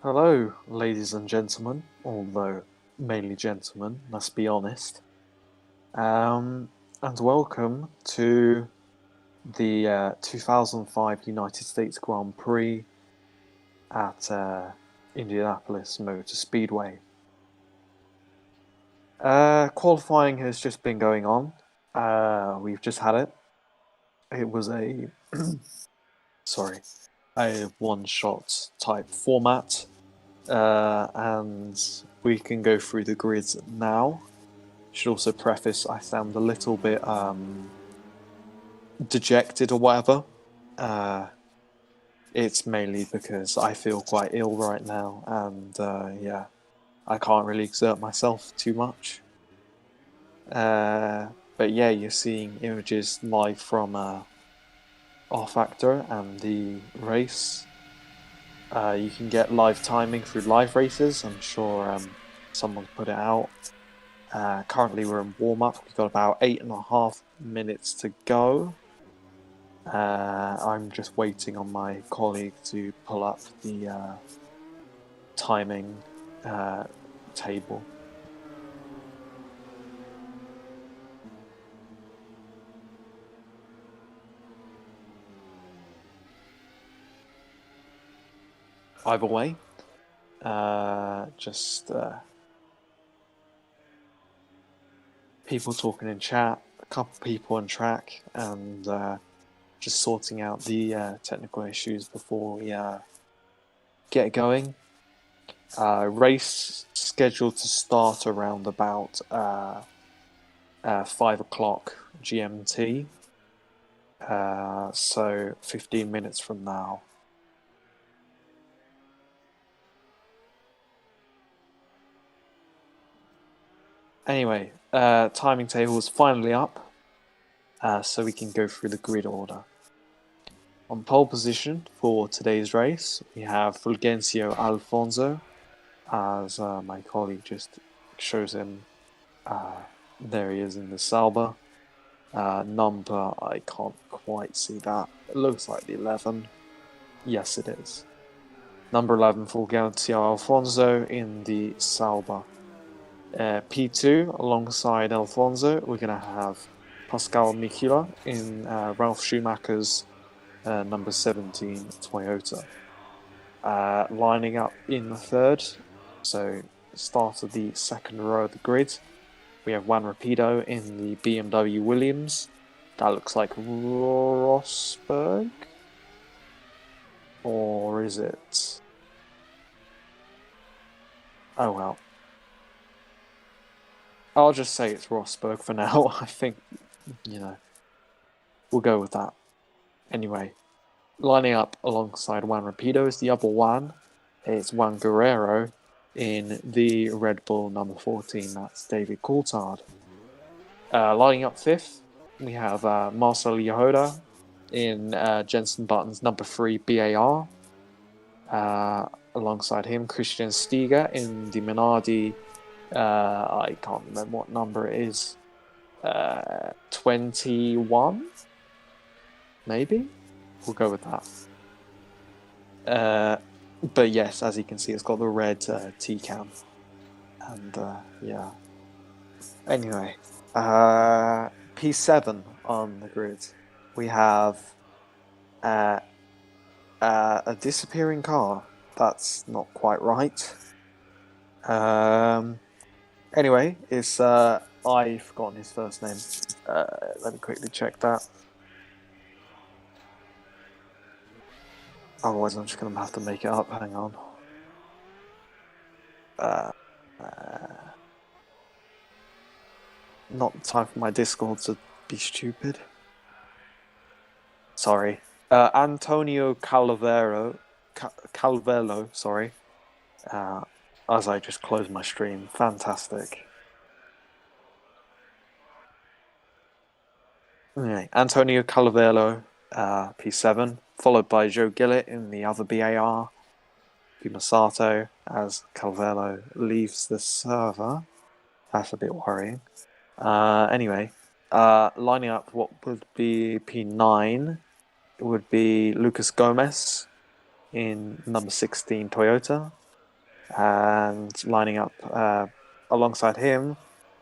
Hello, ladies and gentlemen, although mainly gentlemen, let's be honest. And welcome to the 2005 United States Grand Prix at Indianapolis Motor Speedway. Qualifying has just been going on. We've just had it. It was a sorry, a one-shot type format. And we can go through the grids now. Should also preface I sound a little bit dejected or whatever. It's mainly because I feel quite ill right now, and yeah, I can't really exert myself too much. But yeah, you're seeing images live from R Factor and the race. You can get live timing through live races. I'm sure someone's put it out. Currently we're in warm-up. We've got about 8.5 minutes to go. I'm just waiting on my colleague to pull up the timing table. Either way, just people talking in chat, a couple people on track, and just sorting out the technical issues before we get going. Race scheduled to start around about 5 o'clock GMT, so 15 minutes from now. Anyway, timing table is finally up, so we can go through the grid order. On pole position for today's race, we have Fulgencio Alfonso, as my colleague just shows him. There he is in the Sauber. Number, I can't quite see that. It looks like the 11. Yes, it is. Number 11, Fulgencio Alfonso in the Sauber. P2, alongside Alfonso, we're going to have Pascal Mikula in Ralf Schumacher's number 17 Toyota. Lining up in the third, so start of the second row of the grid, we have Juan Rapido in the BMW Williams. That looks like Rosberg? Or is it? Oh well. I'll just say it's Rosberg for now. I think, we'll go with that. Anyway, lining up alongside Juan Rapido is the other Juan. It's Juan Guerrero in the Red Bull number 14. That's David Coulthard. Lining up fifth, we have Marcel Yehoda in Jenson Button's number 3 BAR. Alongside him, Christian Stiger in the Minardi. I can't remember what number it is. 21? Maybe? We'll go with that. But yes, as you can see, it's got the red T-cam. And yeah. Anyway, P7 on the grid. We have a disappearing car. That's not quite right. Anyway, it's I've forgotten his first name. Let me quickly check that. Otherwise, I'm just going to have to make it up. Hang on. Not the time for my Discord to be stupid. Sorry. Antonio Calvelo, sorry. As I just closed my stream. Fantastic. Okay, Antonio Calvelo, P7, followed by Joe Gillett in the other BAR. Pimonfeed as Calvelo leaves the server. That's a bit worrying. Anyway, lining up what would be P9, it would be Lucas Gomez in number 16 Toyota. And lining up alongside him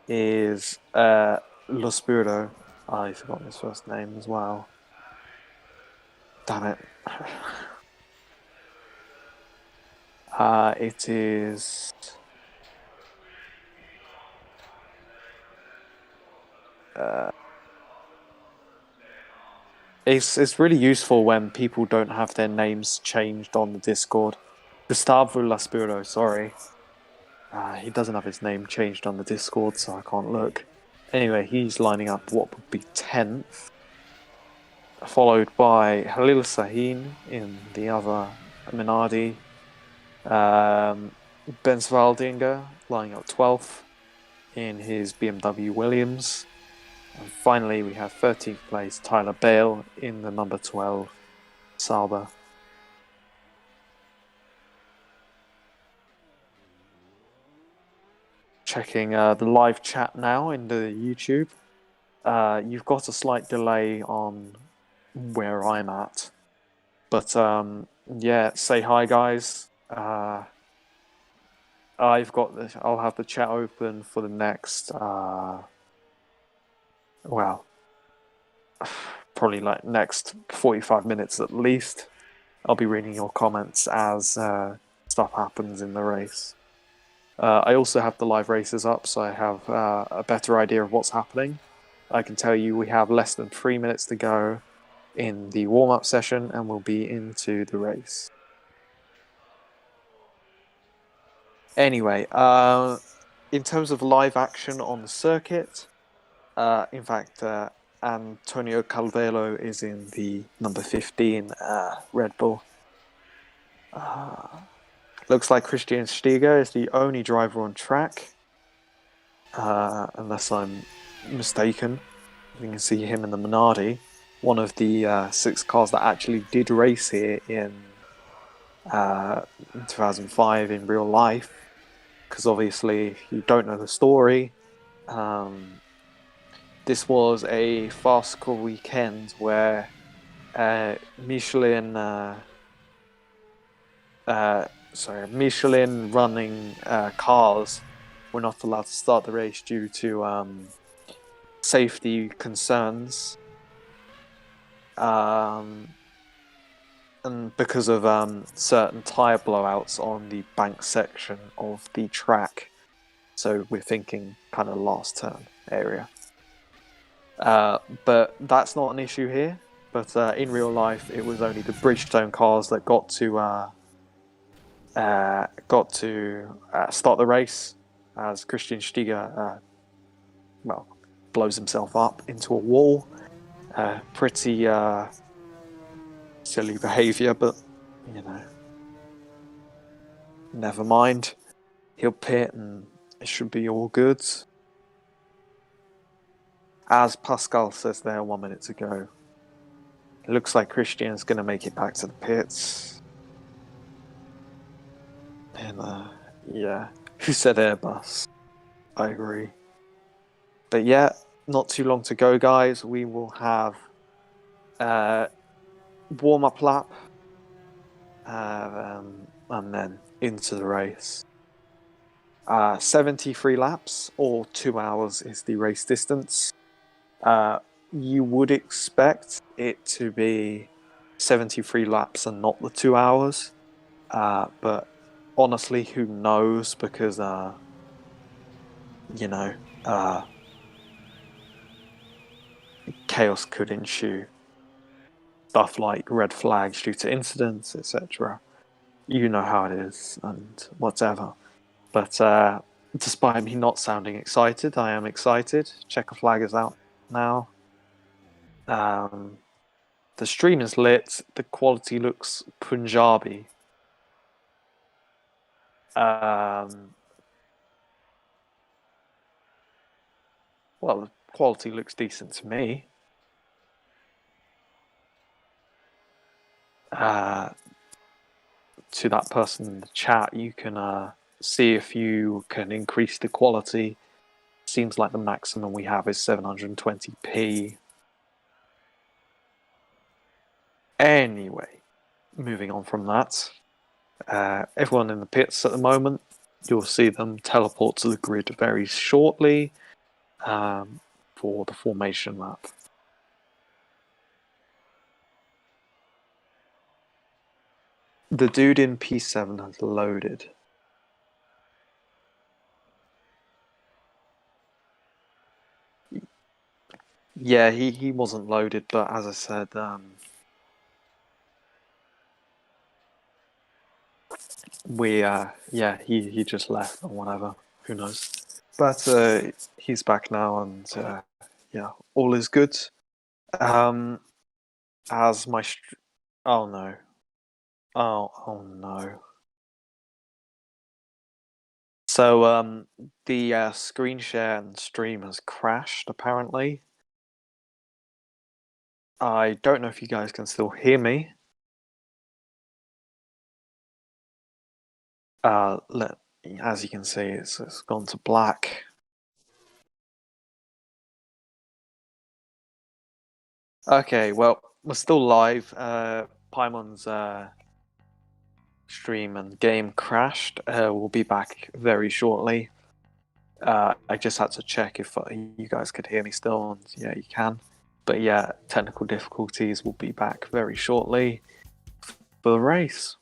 is Lospuro. I forgot his first name as well. Damn it. It is... It's really useful when people don't have their names changed on the Discord. Gustavo Laspuro, sorry. He doesn't have his name changed on the Discord, so I can't look. Anyway, he's lining up what would be 10th, followed by Halil Sahin in the other Minardi. Ben Svaldinger lining up 12th in his BMW Williams. And finally, we have 13th place Tyler Bale in the number 12 Sauber. Checking the live chat now in the YouTube. You've got a slight delay on where I'm at, but yeah, say hi, guys. I'll have the chat open for the next well, probably like next 45 minutes at least. I'll be reading your comments as stuff happens in the race. I also have the live races up, so I have a better idea of what's happening. I can tell you we have less than 3 minutes to go in the warm-up session, and we'll be into the race. Anyway, in terms of live action on the circuit, in fact, Antonio Calvelo is in the number 15 Red Bull. Looks like Christian Stiger is the only driver on track, unless I'm mistaken. You can see him in the Minardi, one of the 6 cars that actually did race here in 2005 in real life. Because obviously, if you don't know the story, this was a farcical weekend where Michelin running cars were not allowed to start the race due to safety concerns, and because of certain tyre blowouts on the bank section of the track. So we're thinking kind of last turn area. But that's not an issue here. But in real life, it was only the Bridgestone cars that got to start the race, as Christian Stiger blows himself up into a wall. Pretty silly behaviour, but you know, never mind. He'll pit and it should be all good. As Pascal says there 1 minute to go, it looks like Christian's going to make it back to the pits. And yeah, who said Airbus? I agree. But yeah, not too long to go, guys. We will have warm-up lap and then into the race. 73 laps or 2 hours is the race distance. You would expect it to be 73 laps and not the 2 hours, but honestly, who knows? Because you know, chaos could ensue. Stuff like red flags due to incidents, etc. You know how it is, and whatever. But despite me not sounding excited, I am excited. Checker flag is out now. The stream is lit. The quality looks Punjabi. Well, the quality looks decent to me. To that person in the chat, you can see if you can increase the quality. Seems like the maximum we have is 720p. Anyway, moving on from that. Everyone in the pits at the moment, you'll see them teleport to the grid very shortly for the formation lap. The dude in P7 has loaded. Yeah, he wasn't loaded, but as I said, yeah, he just left or whatever. Who knows? But he's back now, and yeah, all is good. Um, as my oh no, oh no. So the screen share and stream has crashed apparently. I don't know if you guys can still hear me. As you can see, it's gone to black. Okay, well, we're still live. Paimon's stream and game crashed. We'll be back very shortly. I just had to check if you guys could hear me still, and yeah, you can. But yeah, technical difficulties. Will be back very shortly for the race.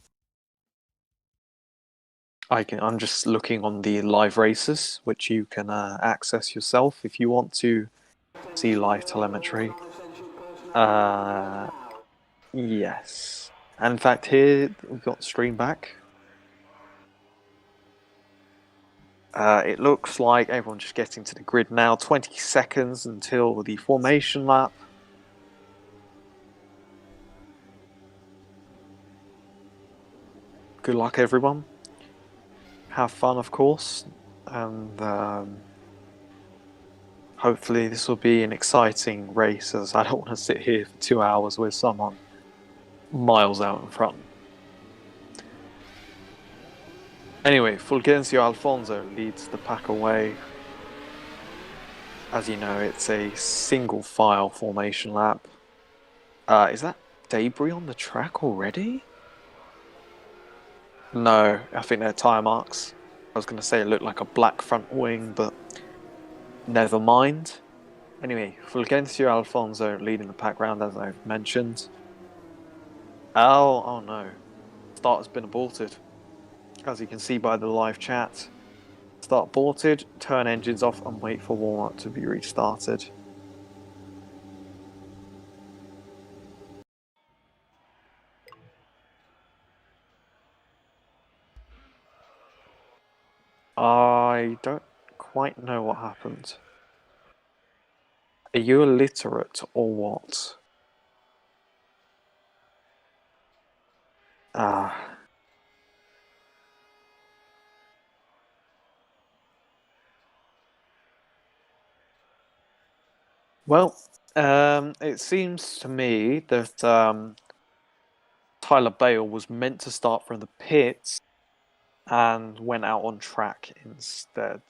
I'm just looking on the live races, which you can access yourself if you want to see live telemetry. Yes. And in fact, here we've got stream back. It looks like everyone's just getting to the grid now. 20 seconds until the formation lap. Good luck, everyone. Have fun, of course. And hopefully this will be an exciting race, as I don't want to sit here for 2 hours with someone miles out in front. Anyway, Fulgencio Alfonso leads the pack away. As you know, it's a single file formation lap. Is that debris on the track already? No, I think they're tyre marks. I was going to say it looked like a black front wing, but never mind. Anyway, Fulgencio Alfonso leading the pack round, as I've mentioned. Oh no. Start has been aborted. As you can see by the live chat. Start aborted, turn engines off and wait for warm-up to be restarted. I don't quite know what happened. Are you illiterate or what? Well, it seems to me that Tyler Bale was meant to start from the pits and went out on track instead.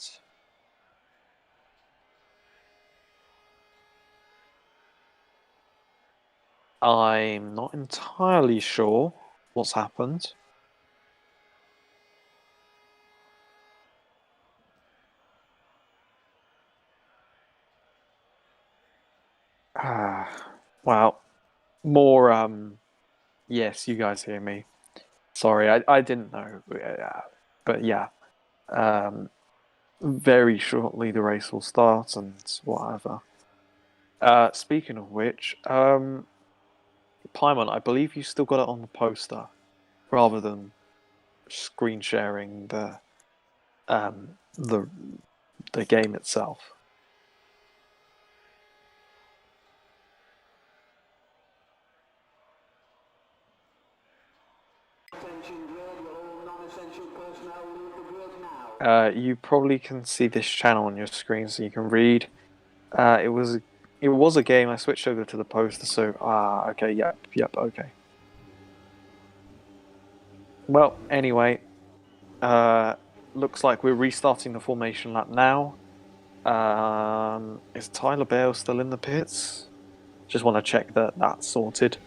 I'm not entirely sure what's happened. Well, more, yes, you guys hear me. Sorry, I didn't know. But yeah, very shortly the race will start and whatever. Speaking of which, Paimon, I believe you still got it on the poster rather than screen sharing the game itself. You probably can see this channel on your screen, so you can read. It was a game. I switched over to the poster, so okay, yep, okay. Well, anyway, looks like we're restarting the formation lap now. Is Tyler Bale still in the pits? Just want to check that that's sorted.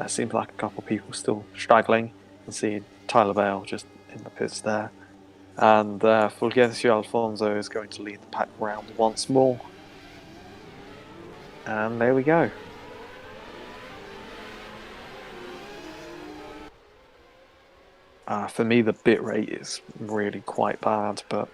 Seems like a couple of people still struggling. You can see Tyler Bale just in the pits there. And Fulgencio Alfonso is going to lead the pack round once more. And there we go. For me, the bit rate is really quite bad, but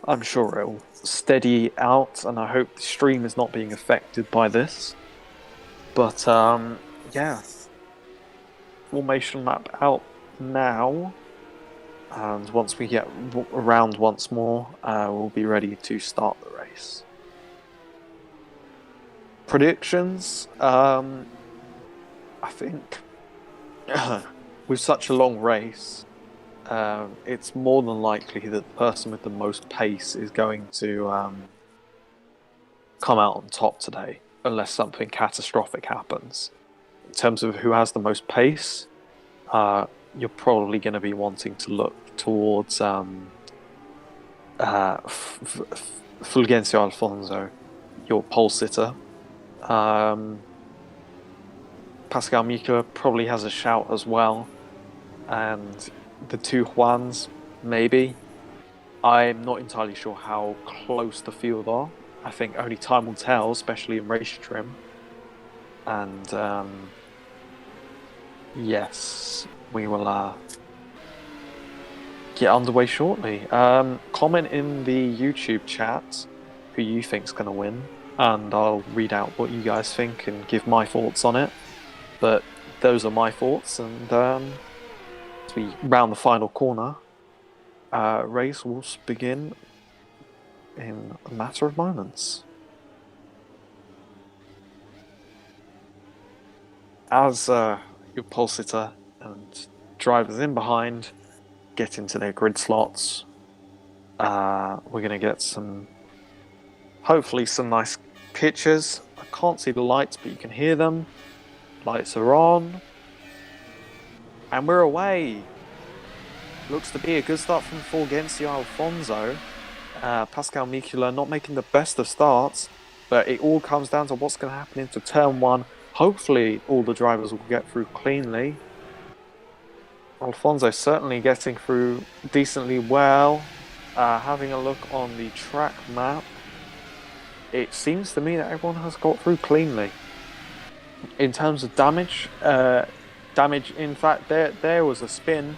I'm sure it'll steady out, and I hope the stream is not being affected by this. But yeah, formation map out now, and once we get around once more, we'll be ready to start the race. Predictions, I think with such a long race, it's more than likely that the person with the most pace is going to come out on top today, unless something catastrophic happens. In terms of who has the most pace, you're probably going to be wanting to look towards Fulgencio Alfonso, your pole sitter. Pascal Mika probably has a shout as well, and the two Juans, maybe. I'm not entirely sure how close the field are. I think only time will tell, especially in race trim. And yes, we will get underway shortly. Comment in the YouTube chat who you think's going to win, and I'll read out what you guys think and give my thoughts on it. But those are my thoughts, and as we round the final corner, race will begin in a matter of moments. As your pole sitter and drivers in behind get into their grid slots, we're going to get hopefully some nice pictures. I can't see the lights, but you can hear them. Lights are on. And we're away. Looks to be a good start from Fulgencio Alfonso. Pascal Mikula not making the best of starts, but it all comes down to what's going to happen into turn one. Hopefully all the drivers will get through cleanly. Alfonso certainly getting through decently well. Having a look on the track map, it seems to me that everyone has got through cleanly. In terms of damage, in fact, there was a spin.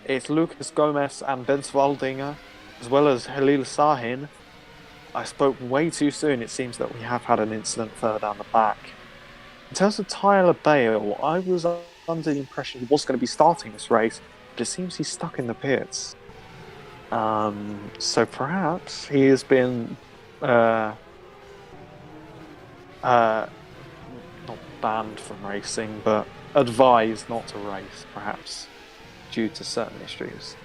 It's Lucas Gomez and Bens Waldinger, as well as Halil Sahin. I spoke way too soon. It seems that we have had an incident further down the back. In terms of Tyler Bale, I was under the impression he was going to be starting this race, but it seems he's stuck in the pits. So perhaps he has been not banned from racing, but advised not to race, perhaps due to certain issues.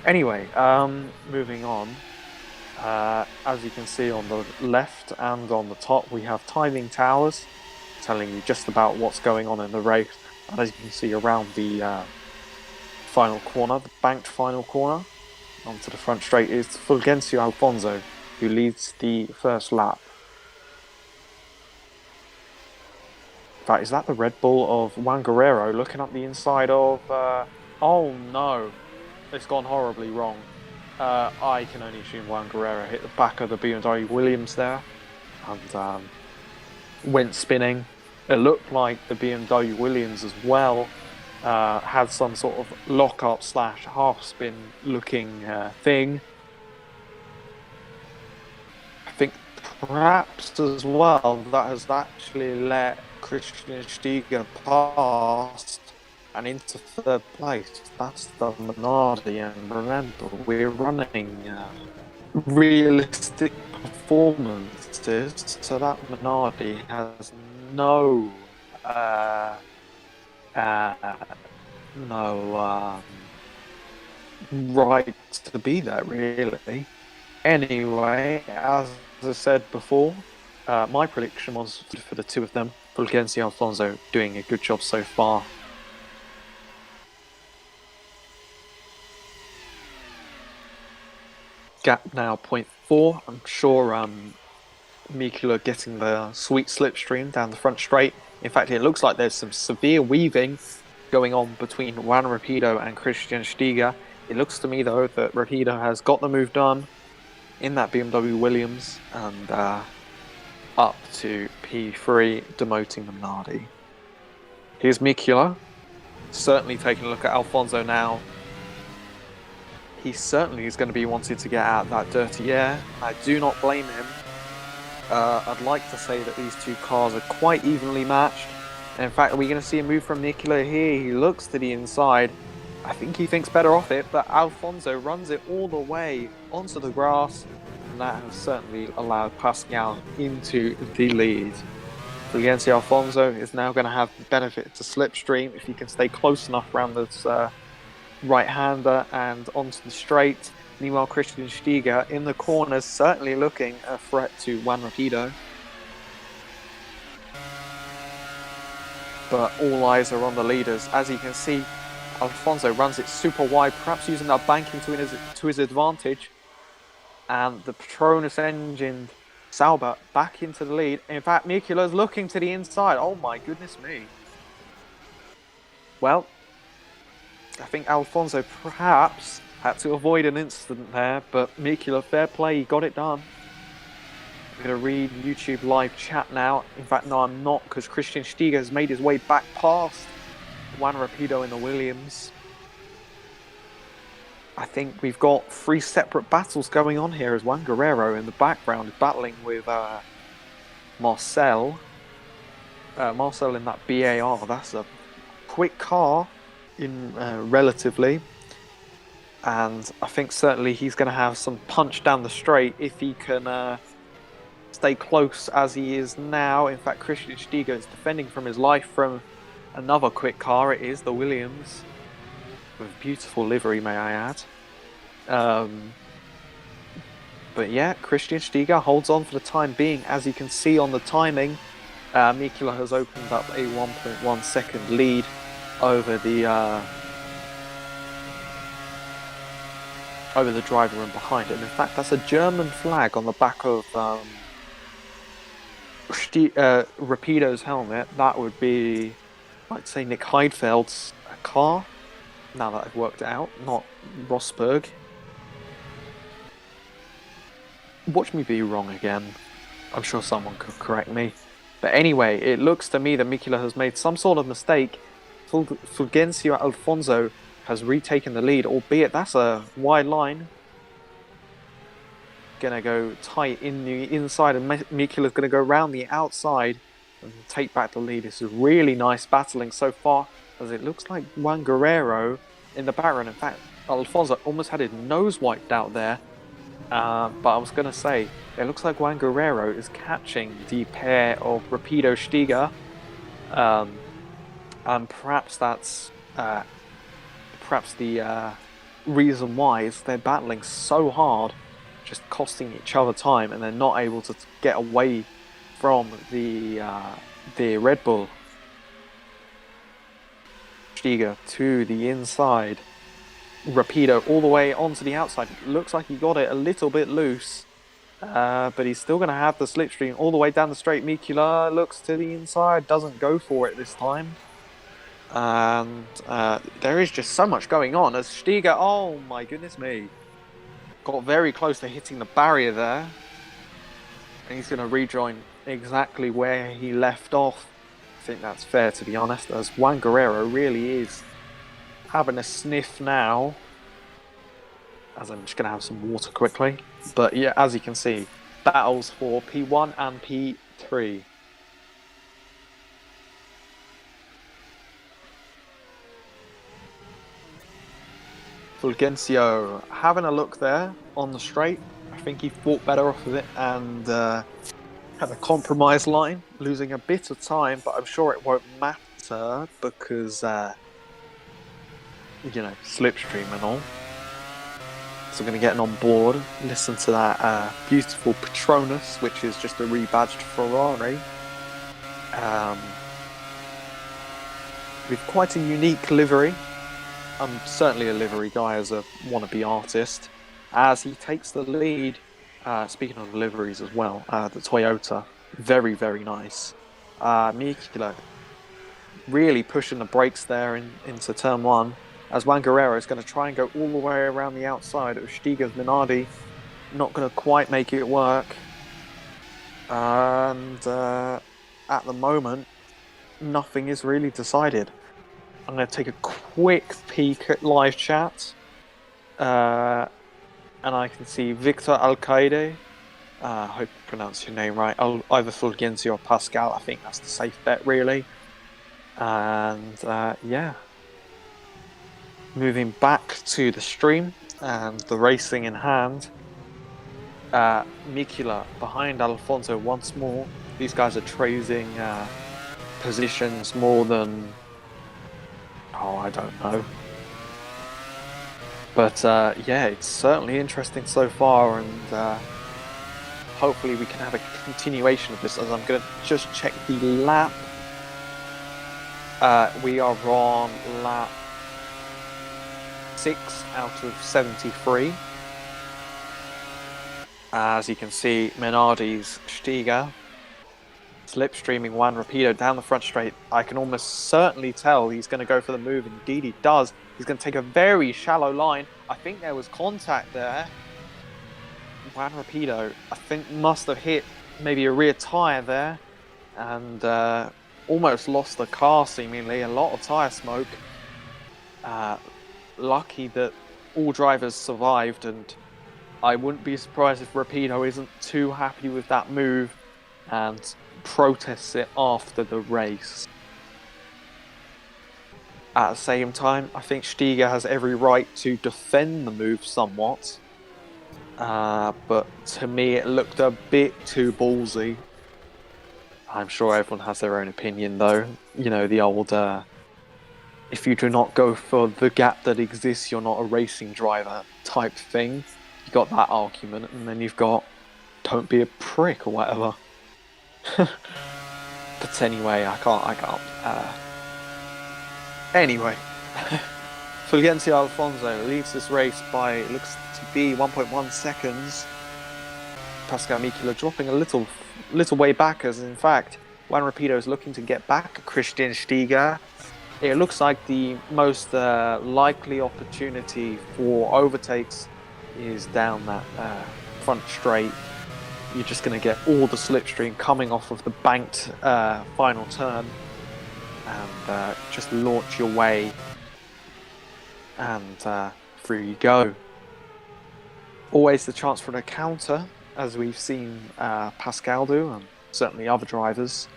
Anyway, moving on. As you can see on the left and on the top, we have timing towers telling you just about what's going on in the race. And as you can see around the final corner, the banked final corner, onto the front straight is Fulgencio Alfonso, who leads the first lap. In fact, is that the Red Bull of Juan Guerrero looking up the inside of... oh no, it's gone horribly wrong. I can only assume Juan Guerrero hit the back of the BMW Williams there and went spinning. It looked like the BMW Williams as well had some sort of lock-up / half-spin looking thing. I think perhaps as well that has actually let Christian Stiger past and into third place. That's the Minardi, and remember, we're running realistic performances, so that Minardi has no right to be there, really. Anyway, as I said before, my prediction was for the two of them, Fulgencio Alfonso doing a good job so far. Gap now 0.4. I'm sure Mikula getting the sweet slipstream down the front straight. In fact, it looks like there's some severe weaving going on between Juan Rapido and Christian Stiga. It looks to me, though, that Rapido has got the move done in that BMW Williams and up to P3, demoting the Minardi. Here's Mikula, certainly taking a look at Alfonso now. He certainly is going to be wanting to get out of that dirty air. I do not blame him. I'd like to say that these two cars are quite evenly matched. And in fact, are we going to see a move from Mikula here? He looks to the inside. I think he thinks better off it, but Alfonso runs it all the way onto the grass. And that has certainly allowed Pascal into the lead. Fulgencio Alfonso is now going to have the benefit to slipstream if he can stay close enough around this right-hander and onto the straight. Meanwhile, Christian Stiga in the corners, certainly looking a threat to Juan Rapido. But all eyes are on the leaders. As you can see, Alfonso runs it super wide, perhaps using that banking to his advantage. And the Petronas engined Sauber back into the lead. In fact, Mikula's looking to the inside. Oh my goodness me. Well, I think Alfonso perhaps had to avoid an incident there, but Mikula, fair play, he got it done. I'm going to read YouTube live chat now. In fact, no, I'm not, because Christian Stiga has made his way back past Juan Rapido in the Williams. I think we've got 3 separate battles going on here as Juan Guerrero in the background is battling with Marcel. Marcel in that BAR. That's a quick car in relatively. And I think certainly he's going to have some punch down the straight if he can stay close as he is now. In fact, Christian Stiga is defending from his life from another quick car. It is the Williams. With beautiful livery, may I add. But yeah, Christian Stiga holds on for the time being. As you can see on the timing, Mikula has opened up a 1.1 second lead over the driver and behind him. In fact, that's a German flag on the back of Rapido's helmet. That would be, I'd say, Nick Heidfeld's car. Now that I've worked it out, not Rosberg. Watch me be wrong again. I'm sure someone could correct me. But anyway, it looks to me that Mikula has made some sort of mistake. Fulgencio Alfonso has retaken the lead, albeit that's a wide line. Gonna go tight in the inside, and Mikula's gonna go around the outside and take back the lead. This is really nice battling so far, as it looks like Juan Guerrero in the background. In fact, Alfonso almost had his nose wiped out there. But I was going to say, it looks like Juan Guerrero is catching the pair of Rapido Stiga. And perhaps that's perhaps the reason why is they're battling so hard, just costing each other time, and they're not able to get away from the Red Bull. Stiga to the inside. Rapido all the way onto the outside. Looks like he got it a little bit loose. But he's still going to have the slipstream all the way down the straight. Mikula looks to the inside. Doesn't go for it this time. And there is just so much going on as Stiga, oh my goodness me, got very close to hitting the barrier there. And he's going to rejoin exactly where he left off. I think that's fair, to be honest, as Juan Guerrero really is having a sniff now. As I'm just going to have some water quickly. But yeah, as you can see, battles for P1 and P3. Fulgencio having a look there on the straight. I think he fought better off of it and had a compromise line, losing a bit of time, but I'm sure it won't matter because, you know, slipstream and all. So we're going to get on board, listen to that beautiful Petronas, which is just a rebadged Ferrari. With quite a unique livery. I'm certainly a livery guy as a wannabe artist. As he takes the lead, speaking of liveries as well, the Toyota, very, very nice. Mikula really pushing the brakes there into turn one, as Juan Guerrero is going to try and go all the way around the outside of Stiga's Minardi. Not going to quite make it work. And at the moment, nothing is really decided. I'm going to take a quick peek at live chat. And I can see Victor Alcaide. I hope I pronounced your name right. Either Fulgenzi or Pascal. I think that's the safe bet, really. And yeah. Moving back to the stream and the racing in hand. Mikula behind Alfonso once more. These guys are trading positions more than... Oh, I don't know. But yeah, it's certainly interesting so far, and hopefully we can have a continuation of this. As I'm going to just check the lap. We are on lap 6 out of 73. As you can see, Minardi's Stiga slipstreaming Juan Rapido down the front straight. I can almost certainly tell he's going to go for the move. Indeed he does. He's going to take a very shallow line. I think there was contact there. Juan Rapido, I think, must have hit maybe a rear tyre there. And almost lost the car, seemingly. A lot of tyre smoke. Lucky that all drivers survived, and I wouldn't be surprised if Rapido isn't too happy with that move and protests it after the race. At the same time, I think Stiga has every right to defend the move somewhat. But to me, it looked a bit too ballsy. I'm sure everyone has their own opinion, though. You know, the old, if you do not go for the gap that exists, you're not a racing driver type thing. You got that argument, and then you've got don't be a prick or whatever. But anyway, I can't. Anyway, Fulgenzi Alfonso leads this race by, it looks to be 1.1 seconds. Pascal Mikula dropping a little way back, as in fact, Juan Rapido is looking to get back Christian Stiga. It looks like the most likely opportunity for overtakes is down that front straight. You're just going to get all the slipstream coming off of the banked final turn, and just launch your way, and through you go. Always the chance for a counter, as we've seen Pascal do, and certainly other drivers.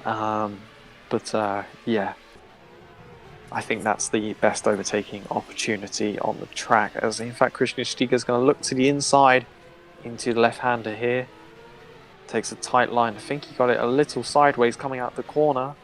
But yeah, I think that's the best overtaking opportunity on the track, as in fact Christian Stiga is going to look to the inside into the left-hander here. Takes a tight line. I think he got it a little sideways coming out the corner.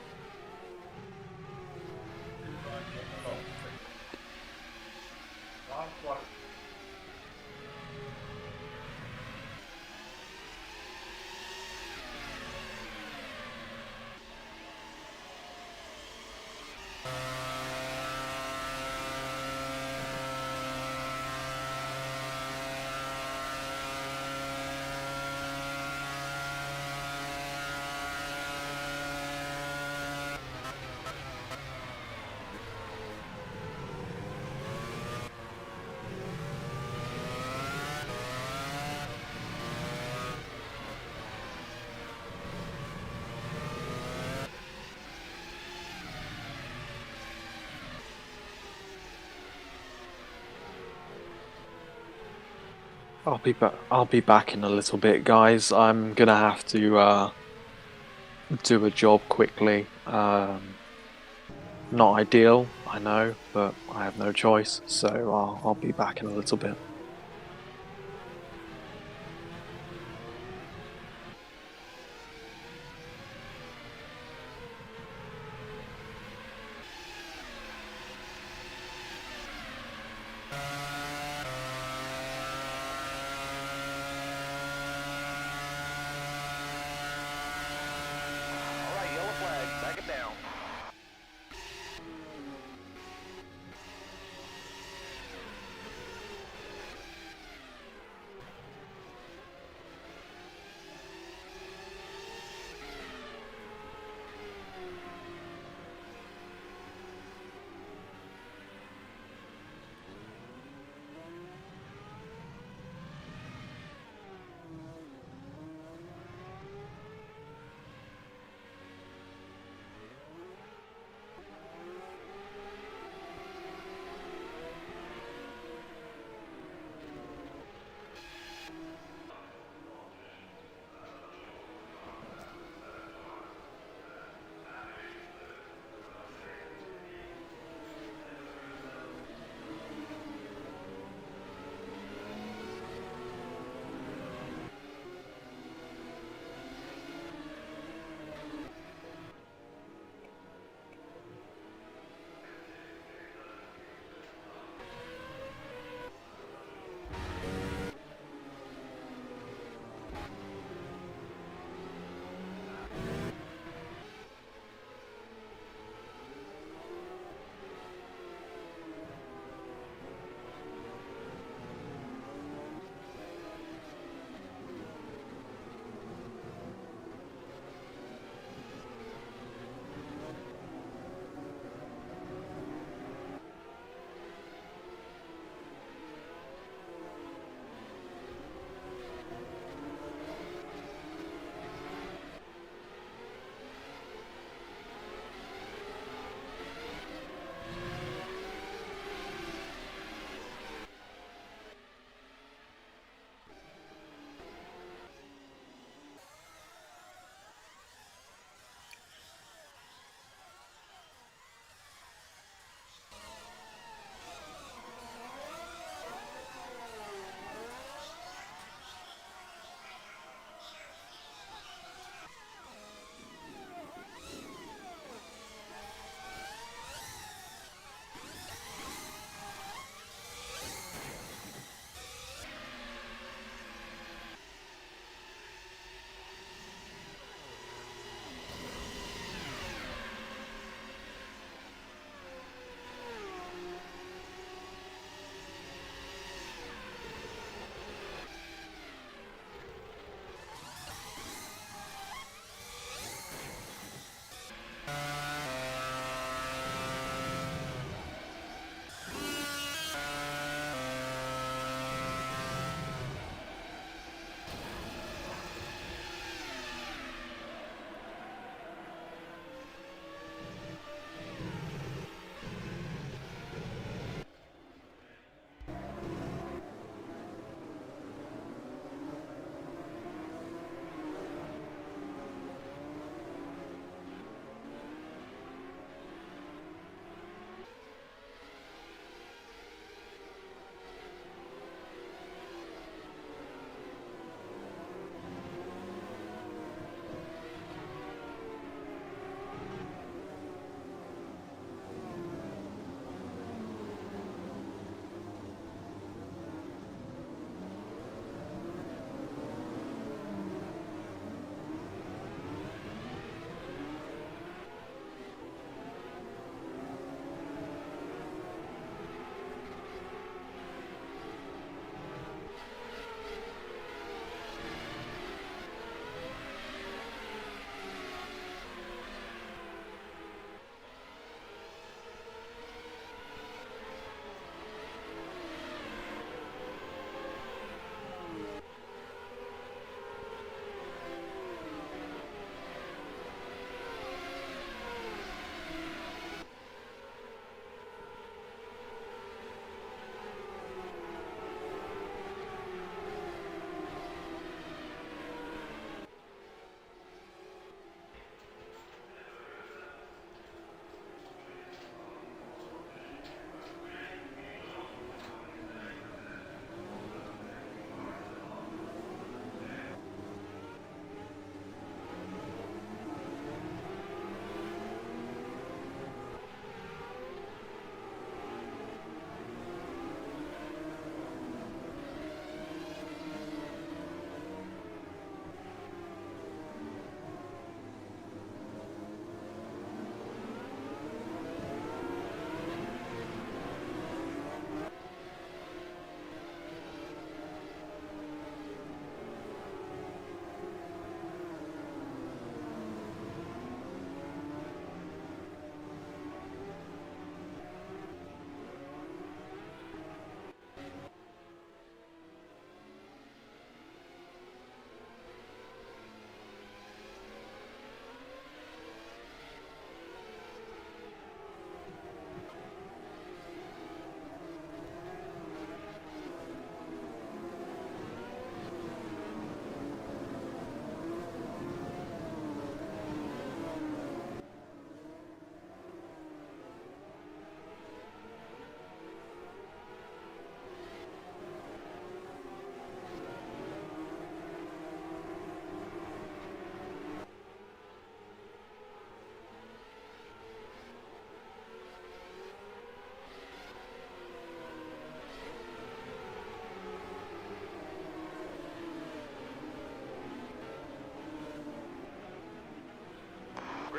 I'll be back in a little bit, guys. I'm gonna have to do a job quickly. Not ideal, I know, but I have no choice. So I'll be back in a little bit.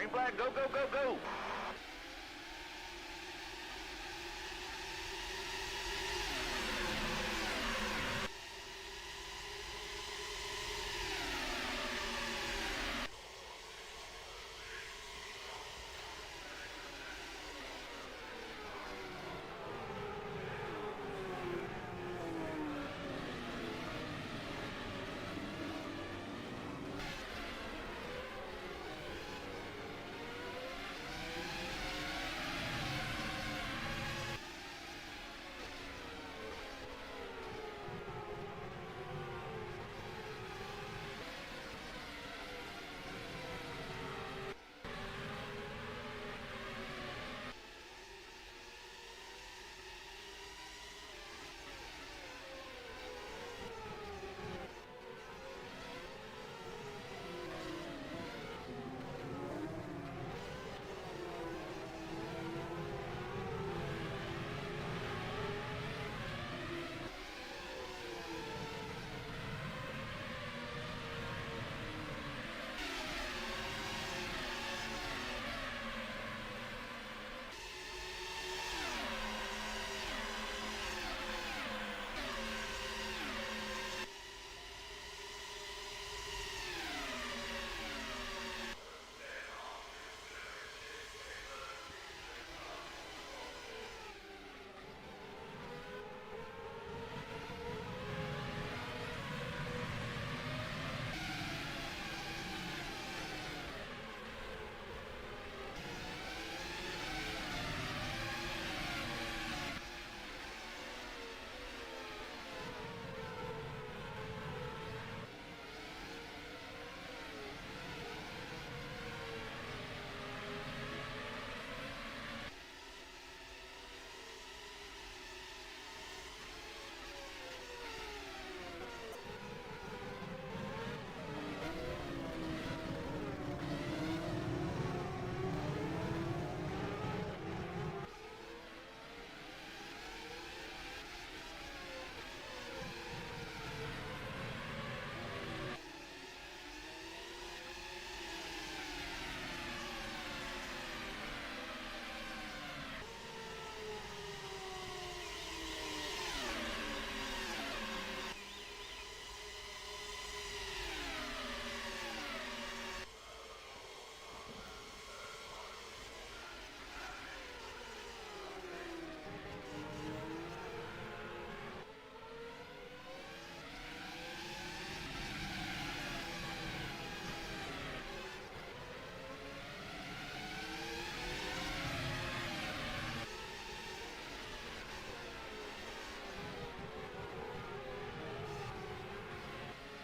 green flag, go, go, go, go.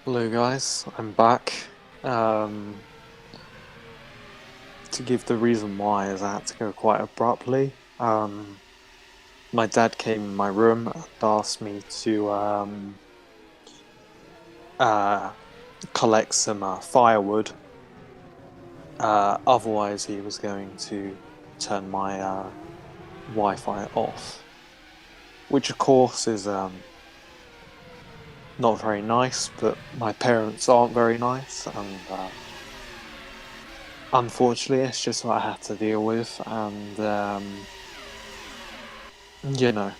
Hello guys, I'm back. To give the reason why is I had to go quite abruptly. My dad came in my room and asked me to collect some firewood. Otherwise he was going to turn my Wi-Fi off. Which of course is not very nice, but my parents aren't very nice, and unfortunately it's just what I had to deal with, and you know,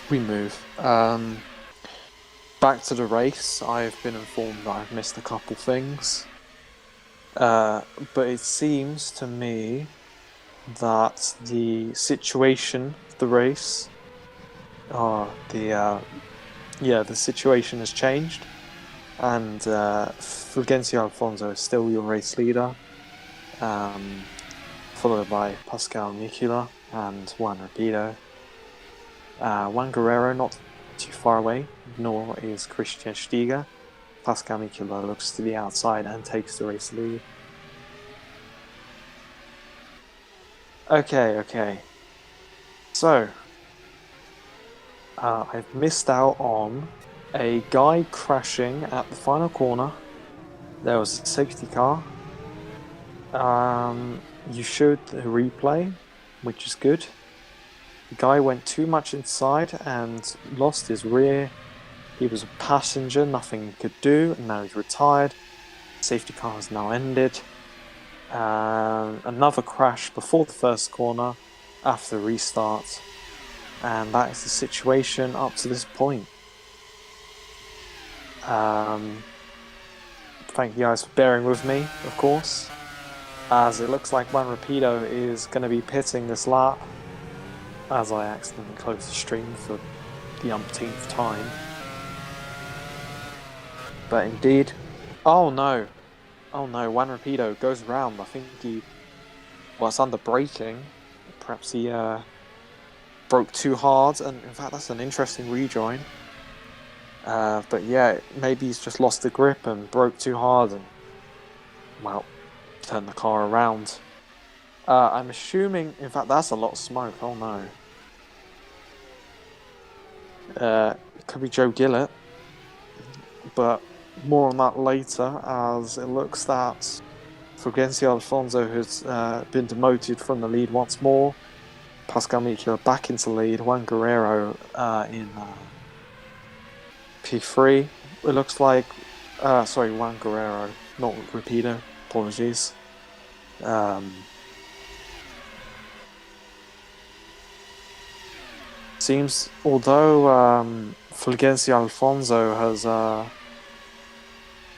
we move. Back to the race, I've been informed that I've missed a couple things, but it seems to me that the situation of the race, the situation has changed, and Fulgencio Alfonso is still your race leader, followed by Pascal Nicula and Juan Rapido. Juan Guerrero not too far away, nor is Christian Stiger. Pascal Nicula looks to the outside and takes the race lead. Okay. So, I've missed out on a guy crashing at the final corner. There was a safety car. You showed the replay, which is good. The guy went too much inside and lost his rear. He was a passenger, nothing he could do, and now he's retired. Safety car has now ended. Another crash before the first corner after the restart. And that is the situation up to this point. Thank you guys for bearing with me, of course, as it looks like Juan Rapido is going to be pitting this lap, as I accidentally closed the stream for the umpteenth time. But indeed, oh no, Juan Rapido goes around. I think he was under braking. Perhaps he broke too hard, and in fact that's an interesting rejoin. But yeah, maybe he's just lost the grip and broke too hard and, well, turned the car around. I'm assuming, in fact that's a lot of smoke, oh no. It could be Joe Gillett, but more on that later, as it looks that Fulgencio Alfonso has been demoted from the lead once more. Pascal Mikula back into lead, Juan Guerrero in P3. It looks like, sorry, Juan Guerrero, not Rapido, apologies. Seems, although Fulgencio Alfonso has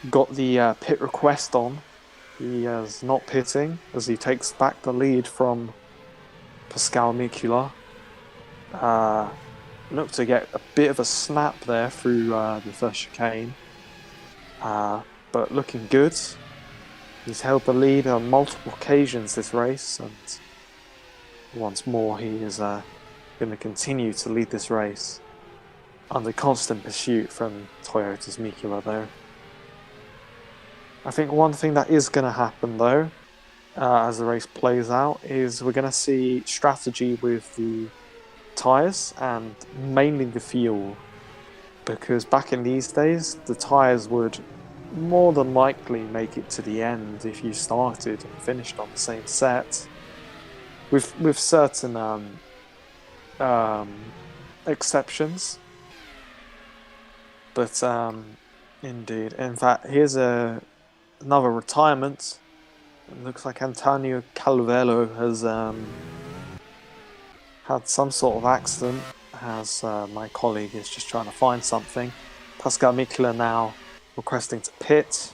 got the pit request on, he is not pitting as he takes back the lead from Pascal Mikula. Looked to get a bit of a snap there through the first chicane, but looking good. He's held the lead on multiple occasions this race, and once more he is going to continue to lead this race under constant pursuit from Toyota's Mikula though. I think one thing that is going to happen though, as the race plays out, is we're going to see strategy with the tyres and mainly the fuel, because back in these days the tyres would more than likely make it to the end if you started and finished on the same set, with certain exceptions. But indeed, in fact, here's another retirement. It looks like Antonio Calvello has had some sort of accident, as my colleague is just trying to find something. Pascal Mikula now requesting to pit.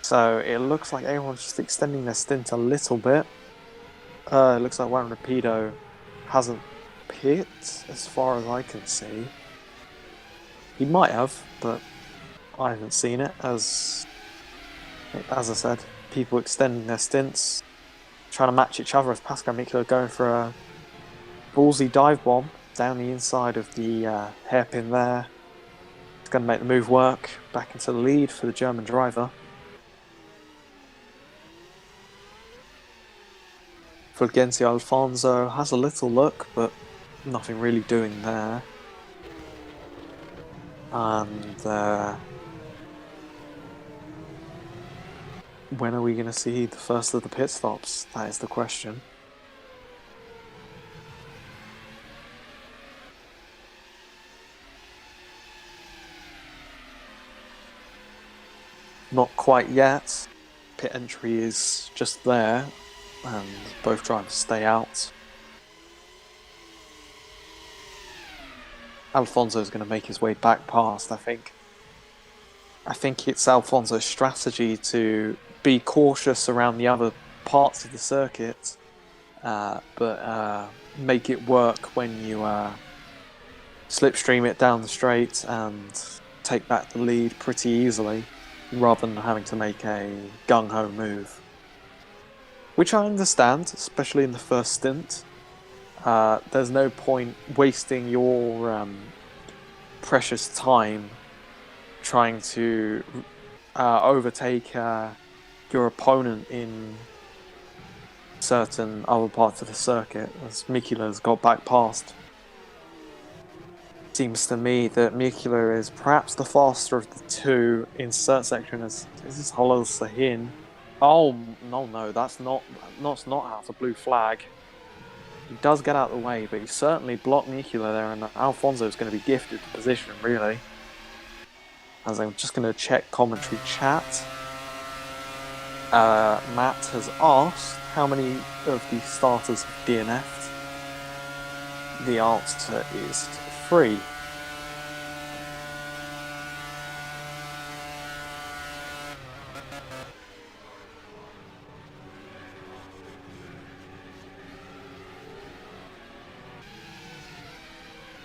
So it looks like everyone's just extending their stint a little bit. It looks like Juan Rapido hasn't pit as far as I can see. He might have, but I haven't seen it, as I said, people extending their stints, trying to match each other, as Pascal Mikula going for a ballsy dive bomb down the inside of the hairpin there. It's going to make the move work, back into the lead for the German driver. Fulgencio Alfonso has a little look, but nothing really doing there. And when are we going to see the first of the pit stops? That is the question. Not quite yet. Pit entry is just there, and both drivers stay out. Alfonso is going to make his way back past, I think. I think it's Alfonso's strategy to be cautious around the other parts of the circuit, but make it work when you slipstream it down the straight and take back the lead pretty easily, rather than having to make a gung-ho move. Which I understand, especially in the first stint. There's no point wasting your precious time trying to overtake your opponent in certain other parts of the circuit, as Mikula's got back past. Seems to me that Mikula is perhaps the faster of the two in certain sections. Is this Hollow Sahin? Oh no, that's not out the blue flag. He does get out of the way, but he certainly blocked Mikula there, and Alfonso is going to be gifted the position, really. As I'm just going to check commentary chat. Matt has asked how many of the starters have DNF'd. The answer is 3.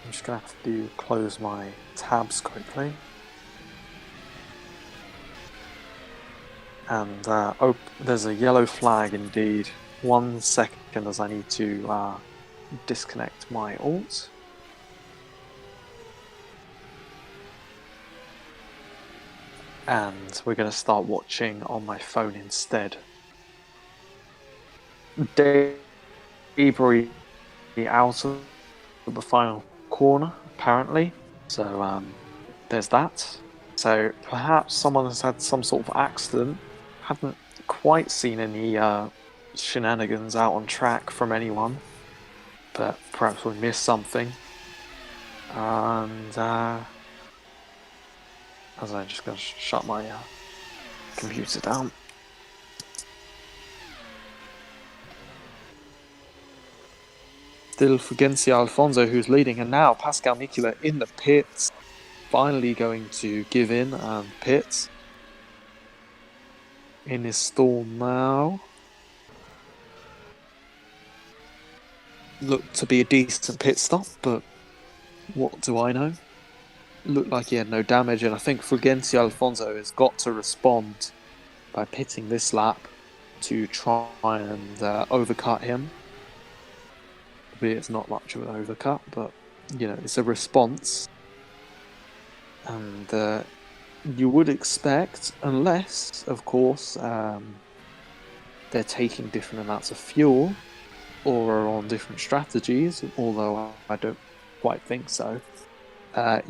I'm just going to have to close my tabs quickly. And oh, there's a yellow flag indeed. 1 second as I need to disconnect my alt. And we're going to start watching on my phone instead. Debris out of the final corner, apparently. So there's that. So perhaps someone has had some sort of accident. Haven't quite seen any shenanigans out on track from anyone, but perhaps we missed something. And as I'm just going to shut my computer down. Still Fulgencio Alfonso who's leading, and now Pascal Mikula in the pits, finally going to give in and pit in his stall now. Looked to be a decent pit stop, but what do I know? Looked like he had no damage, and I think Fulgencio Alfonso has got to respond by pitting this lap to try and overcut him. It's not much of an overcut, but you know, it's a response, and you would expect, unless of course they're taking different amounts of fuel or are on different strategies, although I don't quite think so.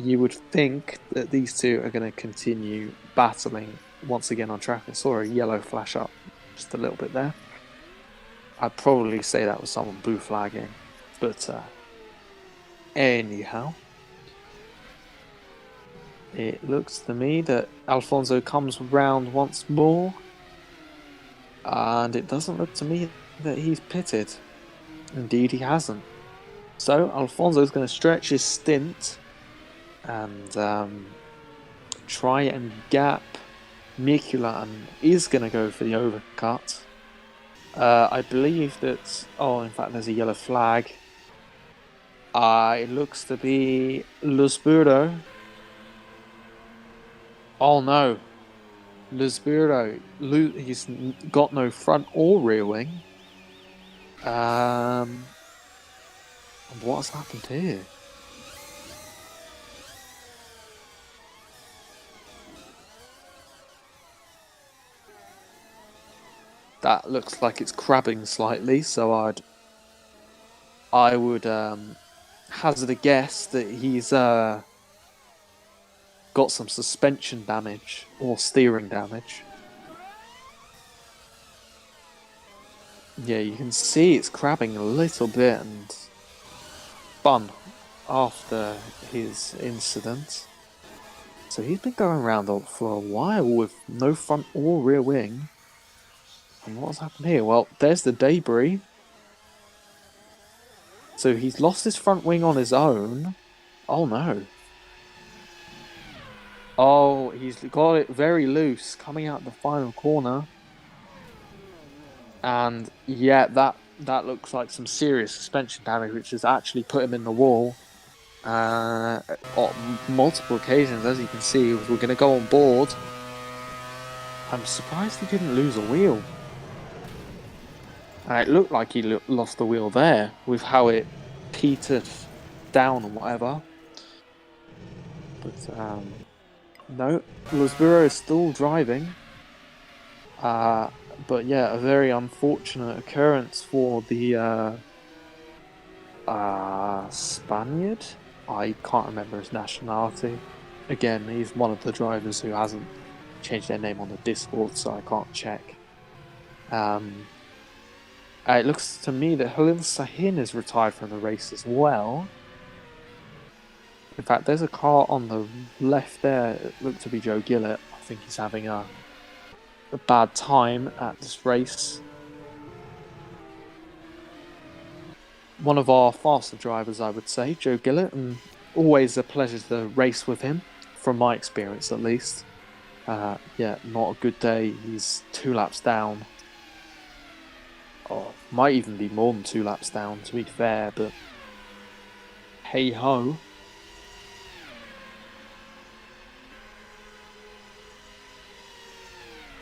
You would think that these two are going to continue battling once again on track. I saw a yellow flash up just a little bit there. I'd probably say that was someone blue flagging. But anyhow, it looks to me that Alfonso comes round once more, and it doesn't look to me that he's pitted. Indeed, he hasn't. So Alfonso's going to stretch his stint and try and gap Mikula, and is going to go for the overcut. I believe that... Oh, in fact, there's a yellow flag. It looks to be Lusburdo. Oh no. Lusburdo. He's got no front or rear wing. What's happened here? That looks like it's crabbing slightly, so I would hazard a guess that he's got some suspension damage or steering damage. Yeah, you can see it's crabbing a little bit and spun after his incident. So he's been going around for a while with no front or rear wing. And what's happened here? Well, there's the debris. So he's lost his front wing on his own. Oh no. Oh, he's got it very loose coming out the final corner. And yeah, that looks like some serious suspension damage, which has actually put him in the wall on multiple occasions. As you can see, we're going to go on board. I'm surprised he didn't lose a wheel. It looked like he lost the wheel there with how it petered down and whatever. But no, Lusburo is still driving. But yeah, a very unfortunate occurrence for the Spaniard. I can't remember his nationality. Again, he's one of the drivers who hasn't changed their name on the Discord, so I can't check. It looks to me that Halil Sahin is retired from the race as well. In fact, there's a car on the left there. It looked to be Joe Gillett. I think he's having a a bad time at this race. One of our faster drivers, I would say, Joe Gillett, and always a pleasure to race with him, from my experience at least. Yeah, not a good day. He's 2 laps down. Or might even be more than 2 laps down, to be fair, but hey ho.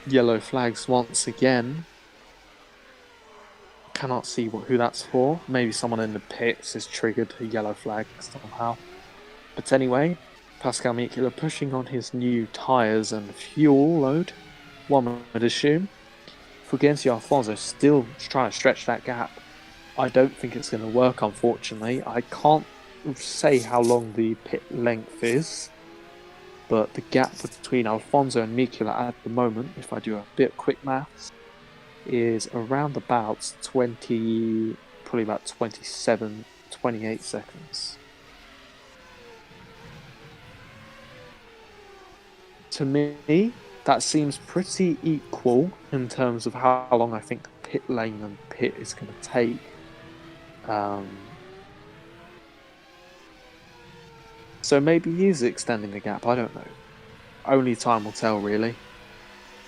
Yellow flags once again. Cannot see who that's for. Maybe someone in the pits has triggered a yellow flag somehow. But anyway, Pascal Mikula pushing on his new tyres and fuel load, one would assume. Fulgencio Alfonso still trying to stretch that gap. I don't think it's going to work, unfortunately. I can't say how long the pit length is, but the gap between Alfonso and Mikula at the moment, if I do a bit of quick maths, is around about 20, probably about 27, 28 seconds. To me, that seems pretty equal in terms of how long I think the pit lane and pit is going to take. So maybe he is extending the gap, I don't know. Only time will tell, really.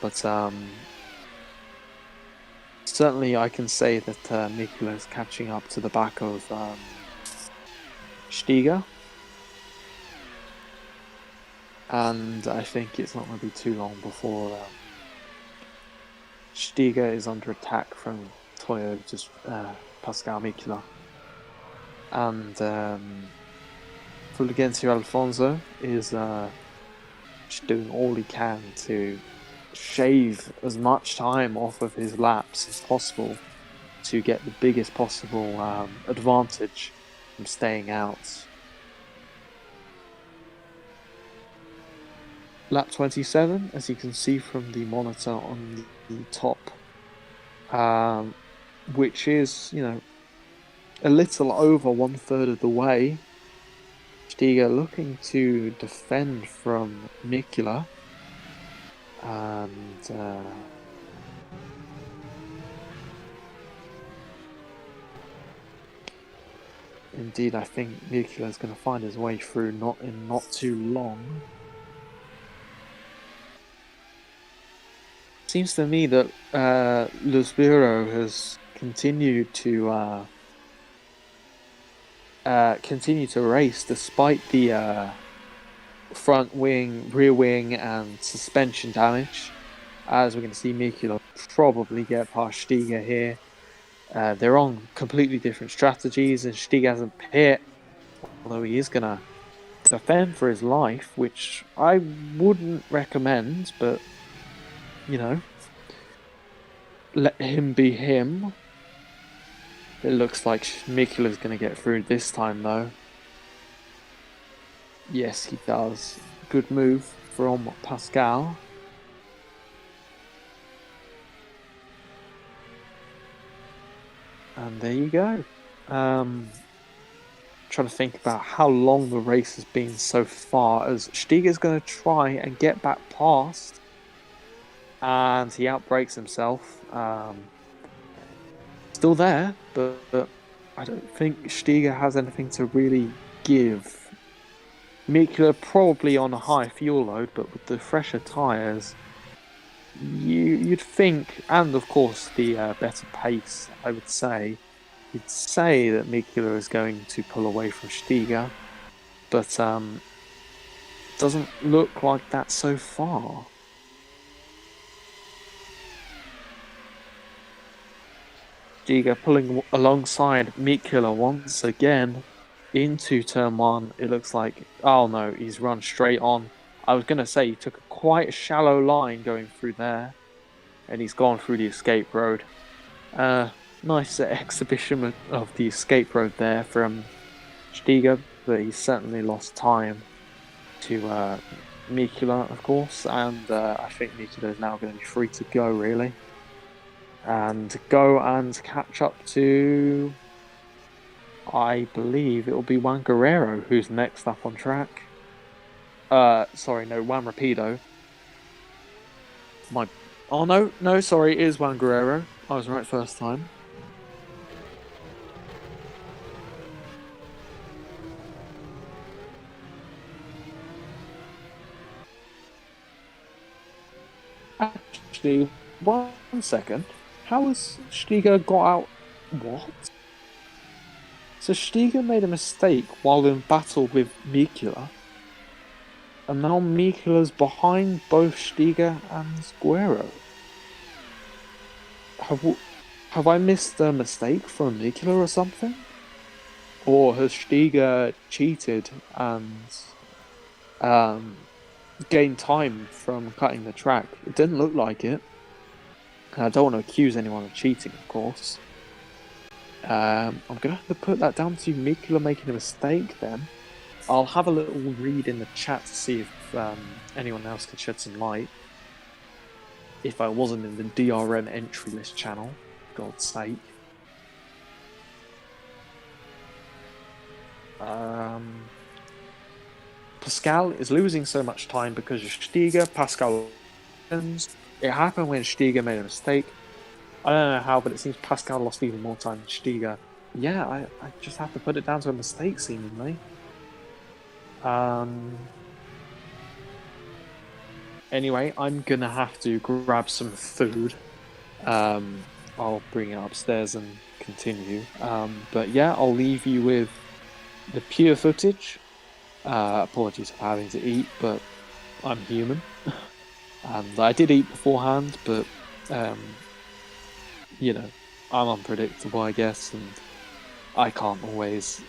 But certainly I can say that Mikula is catching up to the back of Stiga. And I think it's not going to be too long before Stiga is under attack from Toyota's Pascal Mikula. And Fulgencio Alfonso is just doing all he can to shave as much time off of his laps as possible to get the biggest possible advantage from staying out. Lap 27, as you can see from the monitor on the top, which is, a little over 1/3 of the way. Stiga looking to defend from Mikula, and indeed I think Mikula is going to find his way through not too long. Seems to me that Luis Bureau has continued to race despite the front wing, rear wing, and suspension damage. As we're going to see Mikula probably get past Stiga here. They're on completely different strategies, and Stiga hasn't pit, although he is going to defend for his life, which I wouldn't recommend, but let him be him. It looks like Mikula's going to get through this time, though. Yes, he does. Good move from Pascal. And there you go. Trying to think about how long the race has been so far, as Stiga's going to try and get back past, and he outbrakes himself. Still there, but I don't think Stiga has anything to really give. Mikula probably on a high fuel load, but with the fresher tyres, you'd think, and of course the better pace, I would say, you'd say that Mikula is going to pull away from Stiga, but doesn't look like that so far. Stiga pulling alongside Mikula once again into turn 1. It looks like, oh no, he's run straight on. I was going to say he took quite a shallow line going through there, and he's gone through the escape road. Nice exhibition of the escape road there from Stiga, but he's certainly lost time to Mikula, of course, and I think Mikula is now going to be free to go, really. And go and catch up to, I believe it will be Juan Guerrero who's next up on track. Juan Rapido. My Oh no, no, sorry, it is Juan Guerrero. I was right first time. Actually, one second. How has Stiga got out? What? So Stiga made a mistake while in battle with Mikula, and now Mikula's behind both Stiga and Guerrero. Have have I missed a mistake from Mikula or something? Or has Stiga cheated and um, gained time from cutting the track? It didn't look like it. And I don't want to accuse anyone of cheating, of course. I'm gonna have to put that down to Mikula making a mistake then. I'll have a little read in the chat to see if anyone else could shed some light. If I wasn't in the DRM entry list channel, God's sake. Pascal is losing so much time because of Stiga. Pascal wins. It happened when Stiga made a mistake. I don't know how, but it seems Pascal lost even more time than Stiga. Yeah, I just have to put it down to a mistake, seemingly. Anyway, I'm gonna have to grab some food. I'll bring it upstairs and continue. But yeah, I'll leave you with the pure footage. Apologies for having to eat, but I'm human. And I did eat beforehand, but um, you know, I'm unpredictable, I guess, and I can't always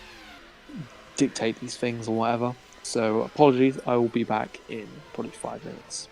dictate these things or whatever. So apologies. I will be back in probably 5 minutes.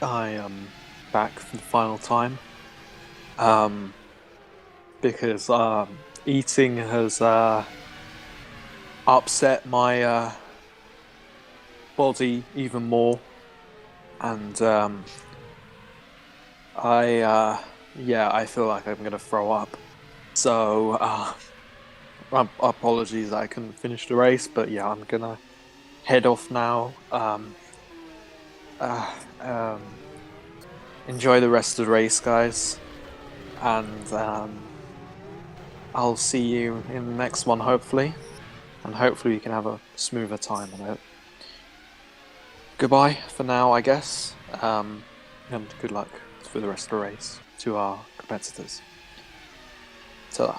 I am back for the final time. Um, because eating has upset my body even more, and I feel like I'm gonna throw up. So apologies that I couldn't finish the race, but yeah, I'm gonna head off now. Uh, um, enjoy the rest of the race, guys, and I'll see you in the next one, hopefully, and hopefully we can have a smoother time on it. Goodbye for now, I guess, and good luck for the rest of the race to our competitors. Ta-da.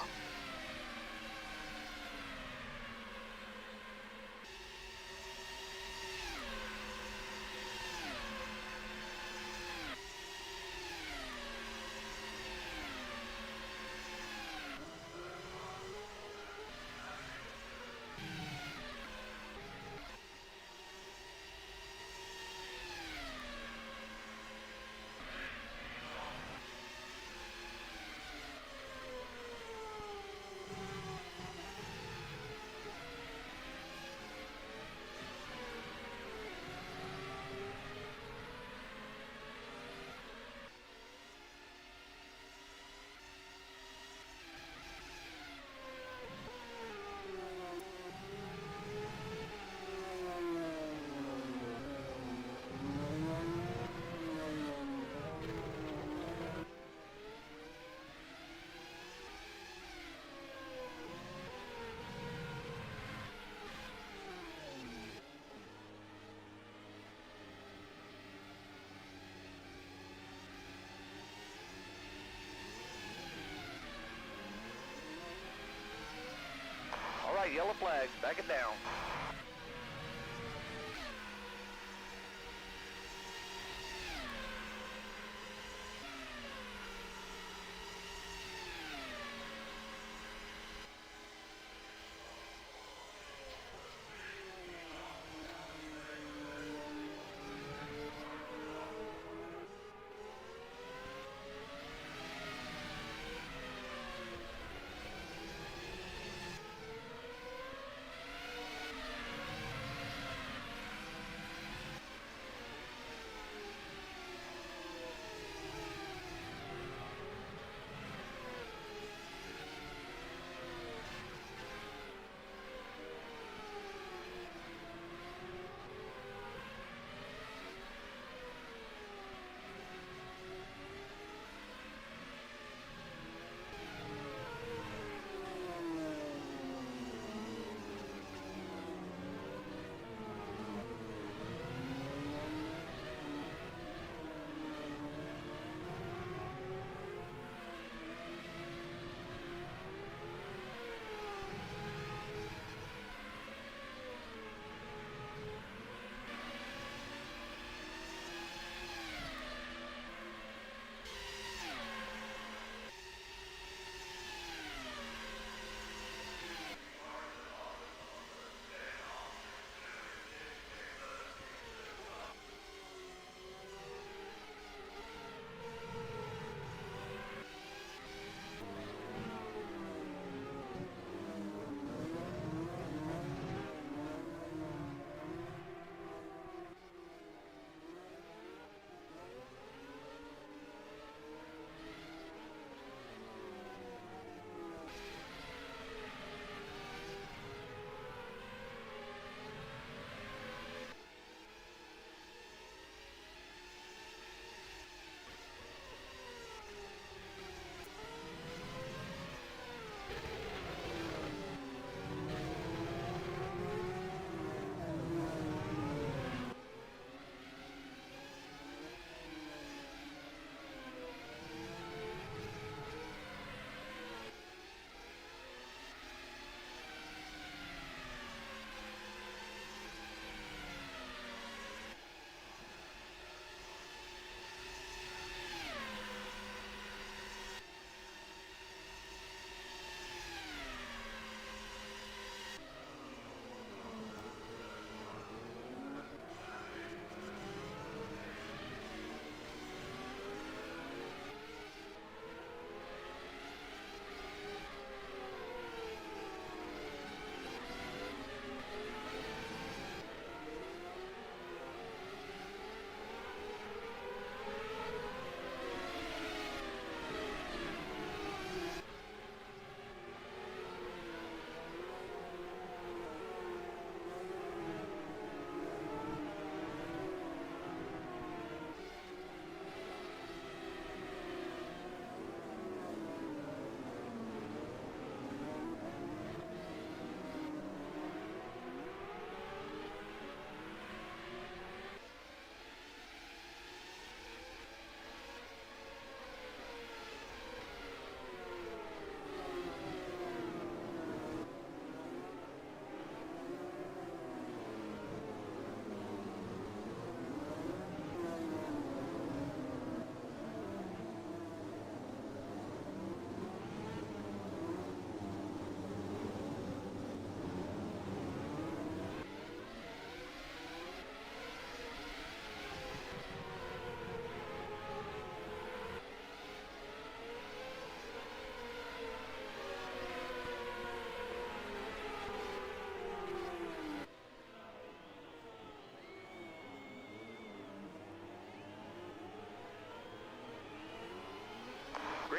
All right, yellow flag, back it down.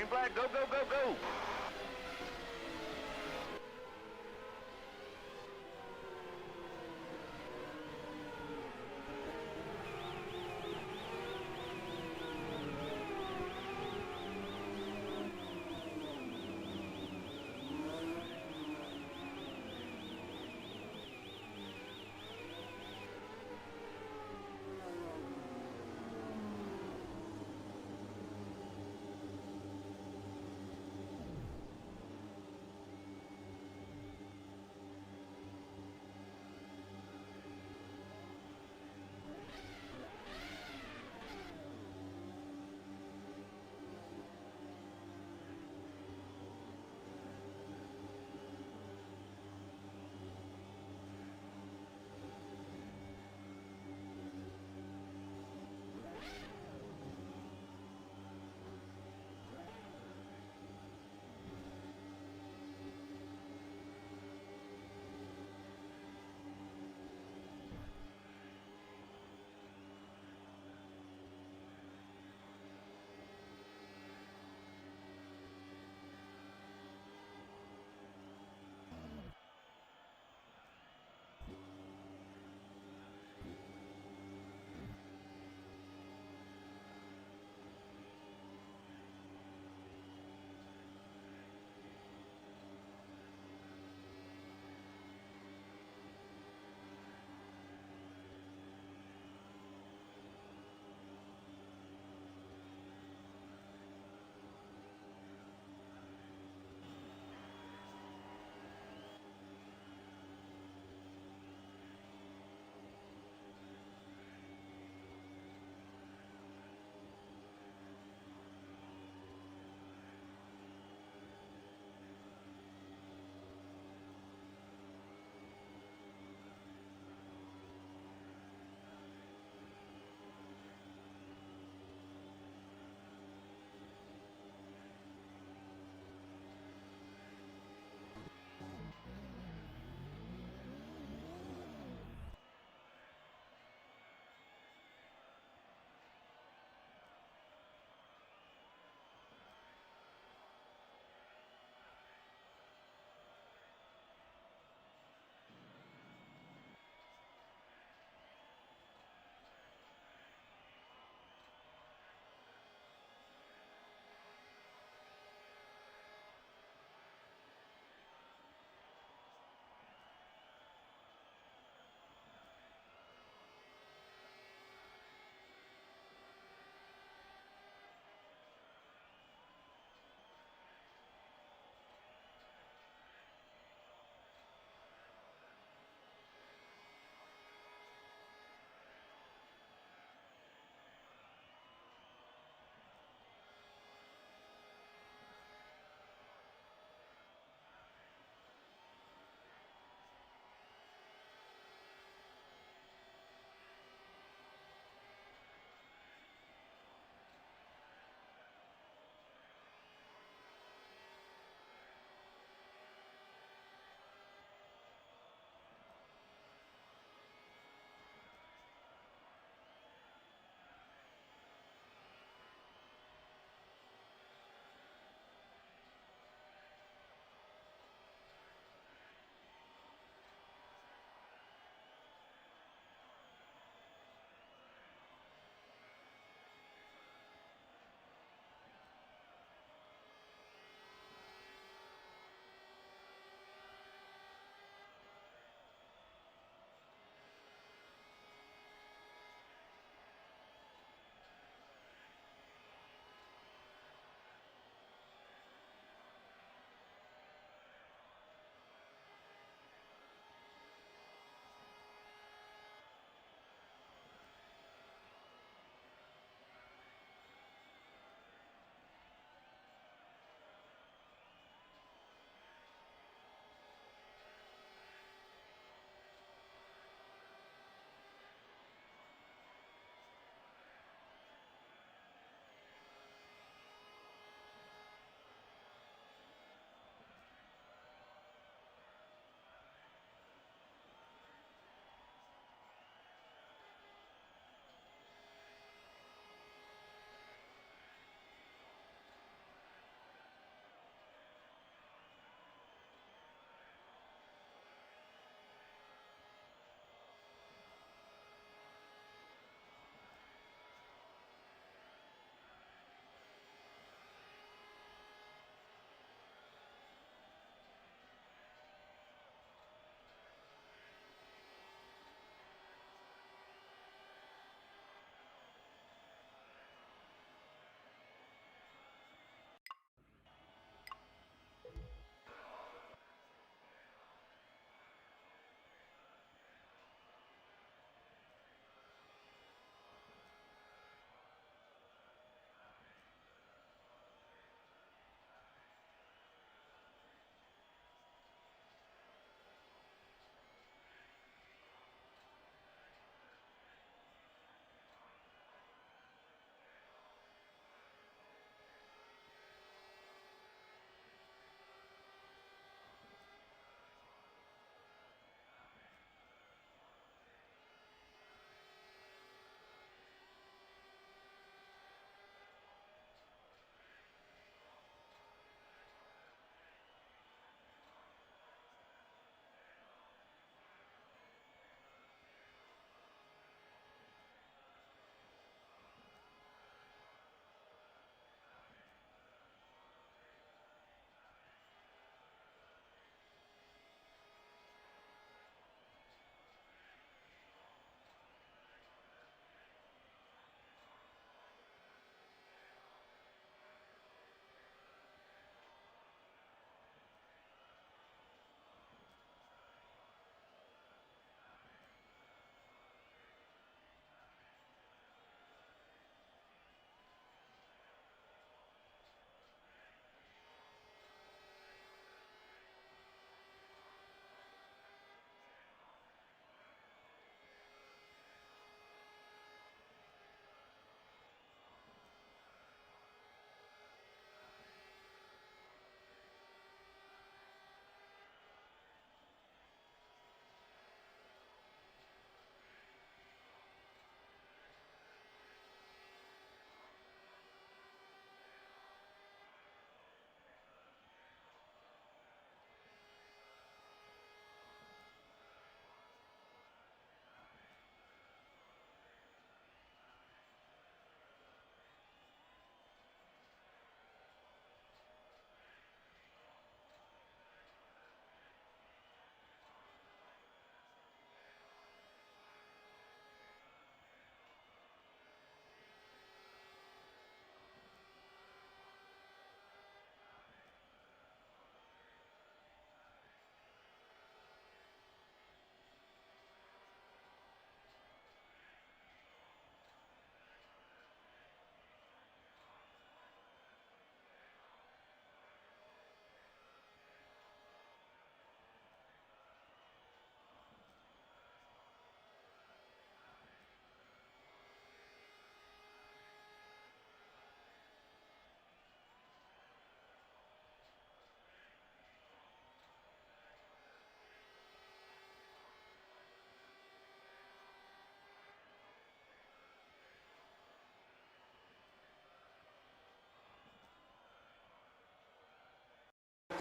Green flag, go, go, go, go.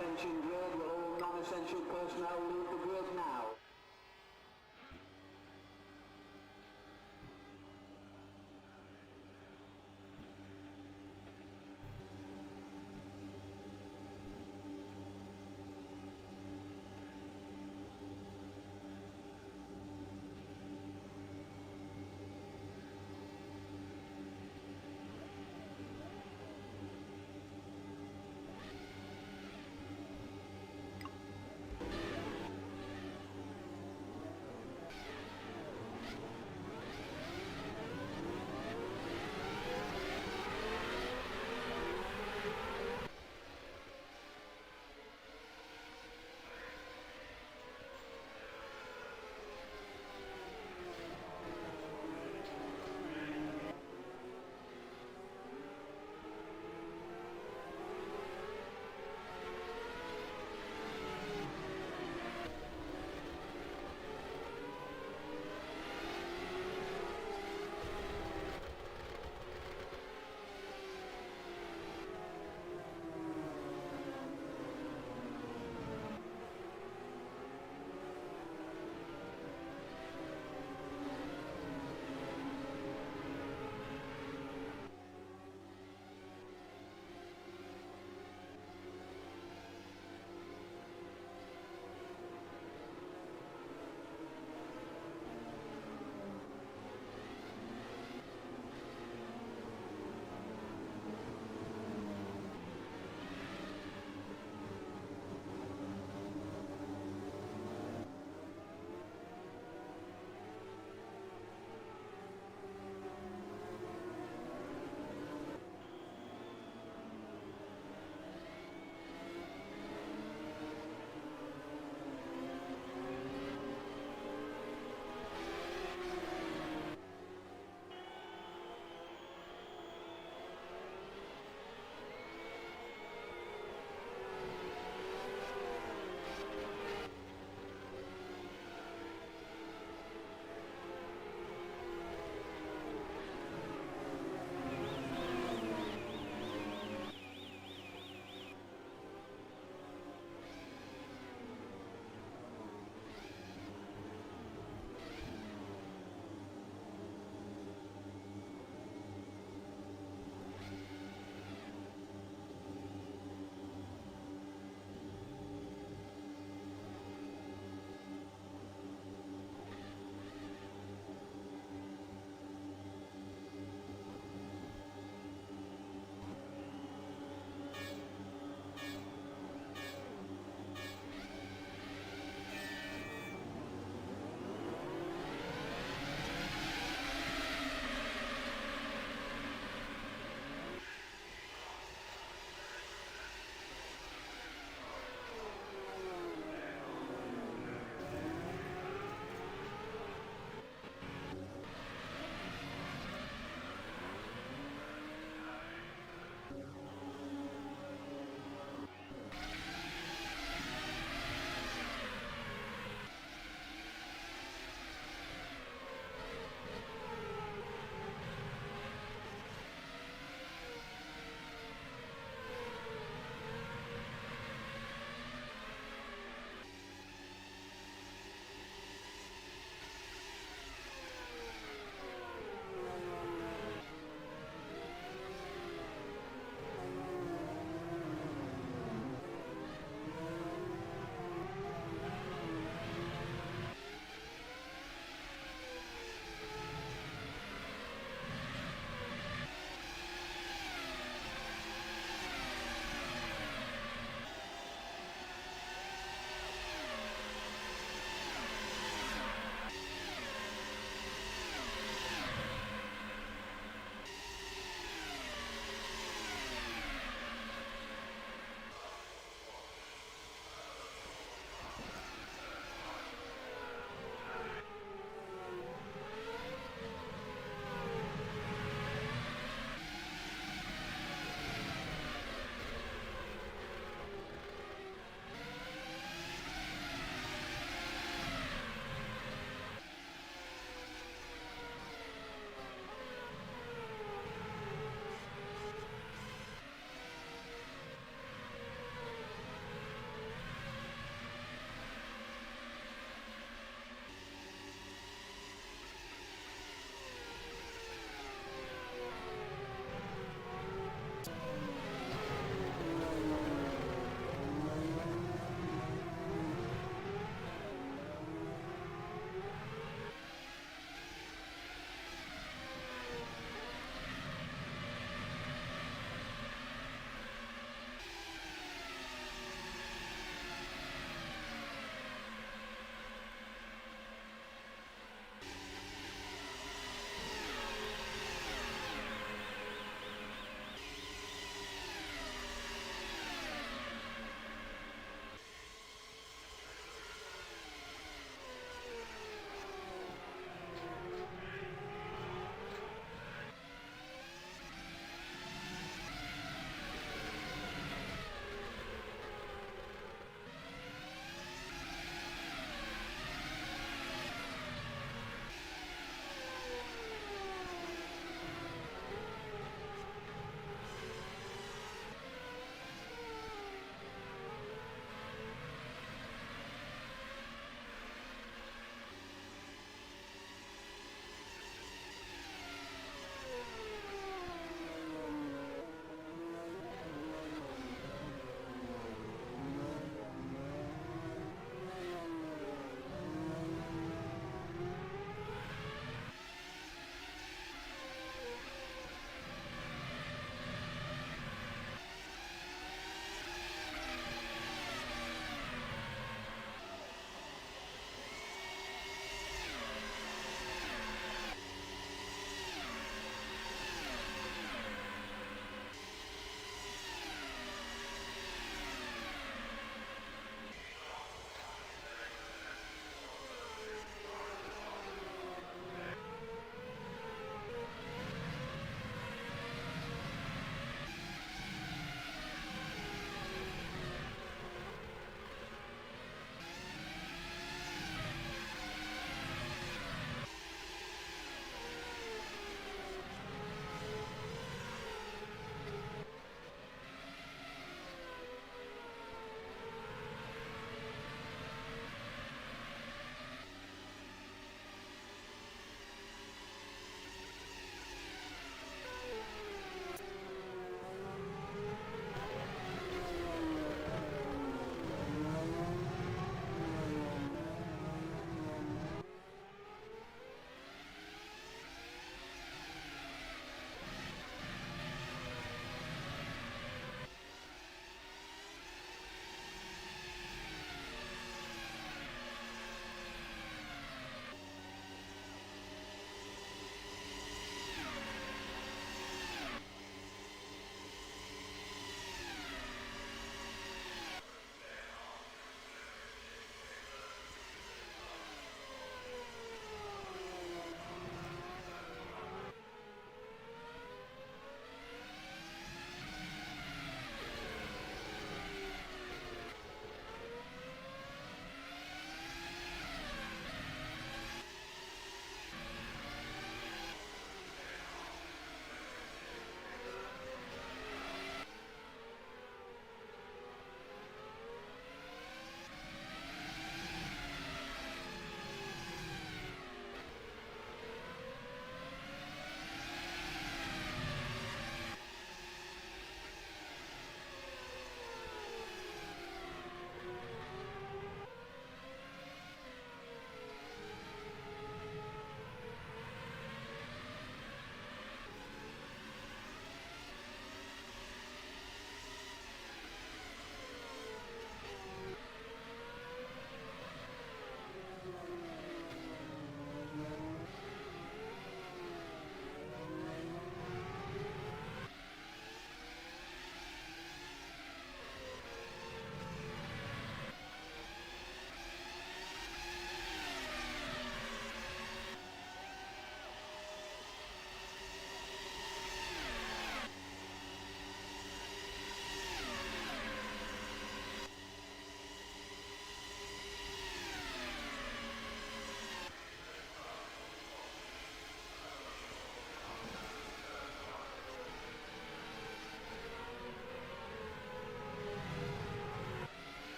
Attention grid, will all non-essential personnel leave the grid now?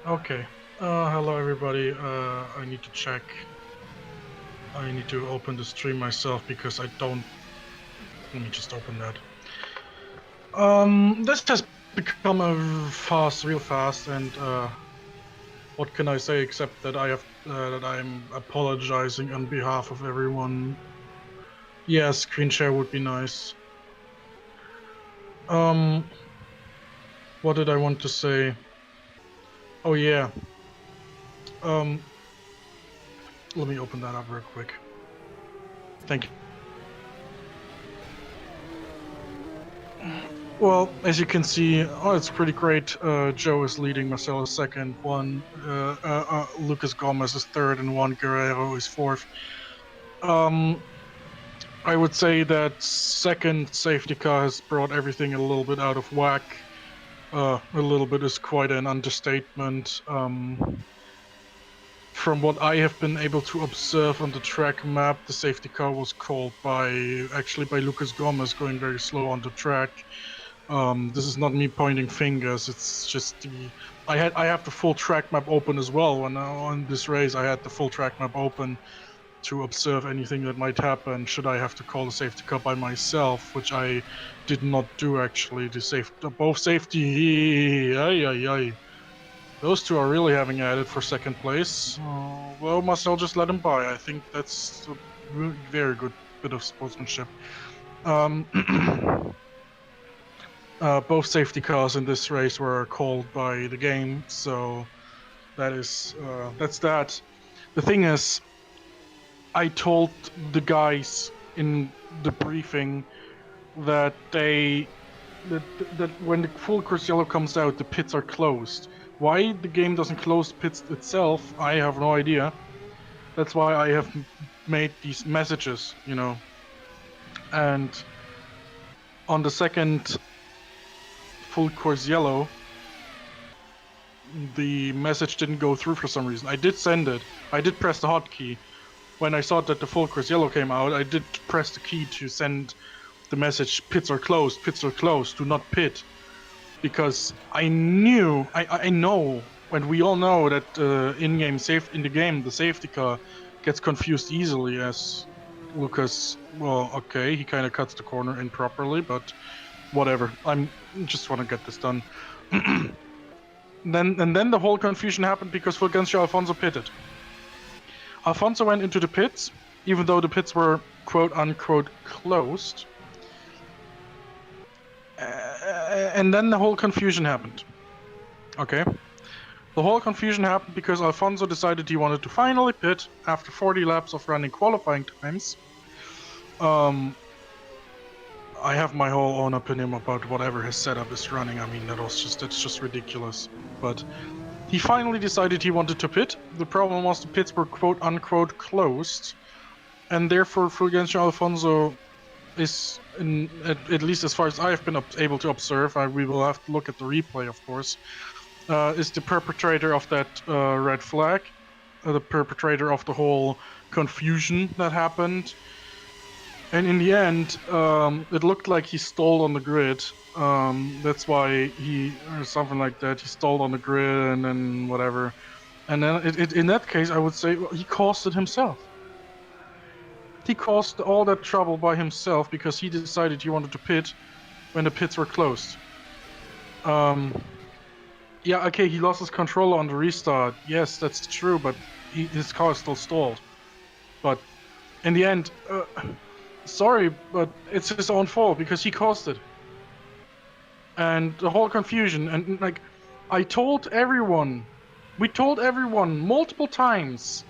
Okay. Hello everybody. I need to check. I need to open the stream myself because I don't. Let me just open that. This has become a real fast, and what can I say except that that I'm apologizing on behalf of everyone. Yeah, screen share would be nice. What did I want to say? Oh yeah. Let me open that up real quick. Thank you. Well, as you can see, it's pretty great. Joe is leading, Marcelo is second, Lucas Gomez is third, and Juan Guerrero is fourth. I would say that second safety car has brought everything a little bit out of whack. A little bit is quite an understatement. From what I have been able to observe on the track map, the safety car was called by Lucas Gomez going very slow on the track. This is not me pointing fingers. It's just I have the full track map open as well. When on this race, I had the full track map open to observe anything that might happen. Should I have to call the safety car by myself, which I did not do actually. Both safety, those two are really having at it for second place. Well, Marcel just let him by. I think that's a very good bit of sportsmanship. Both safety cars in this race were called by the game, so that's that. The thing is, I told the guys in the briefing that that when the full course yellow comes out, the pits are closed. Why the game doesn't close the pits itself, I have no idea. That's why I have made these messages, you know. And on the second full course yellow, the message didn't go through for some reason. I did send it. I did press the hotkey. When I saw that the full course yellow came out, I did press the key to send the message, pits are closed, do not pit. Because I know, and we all know that in the game, the safety car gets confused easily as Lucas, well, okay, he kind of cuts the corner improperly, but whatever. I just want to get this done. Then the whole confusion happened because Fulgencio Alfonso pitted. Alfonso went into the pits, even though the pits were quote-unquote closed. And then the whole confusion happened. Okay? The whole confusion happened because Alfonso decided he wanted to finally pit after 40 laps of running qualifying times. I have my whole own opinion about whatever his setup is running. I mean, that's just ridiculous. But he finally decided he wanted to pit. The problem was the pits were quote-unquote closed, and therefore Fulgencio Alfonso is, at least as far as I have been able to observe, we will have to look at the replay, of course, is the perpetrator of that red flag, the perpetrator of the whole confusion that happened. And in the end, it looked like he stalled on the grid. That's why or something like that, he stalled on the grid and then whatever. And then in that case, I would say, well, he caused it himself. He caused all that trouble by himself because he decided he wanted to pit when the pits were closed. Yeah, okay, he lost his controller on the restart. Yes, that's true, but his car is still stalled. But in the end, sorry, but it's his own fault because he caused it. And the whole confusion, and like, we told everyone multiple times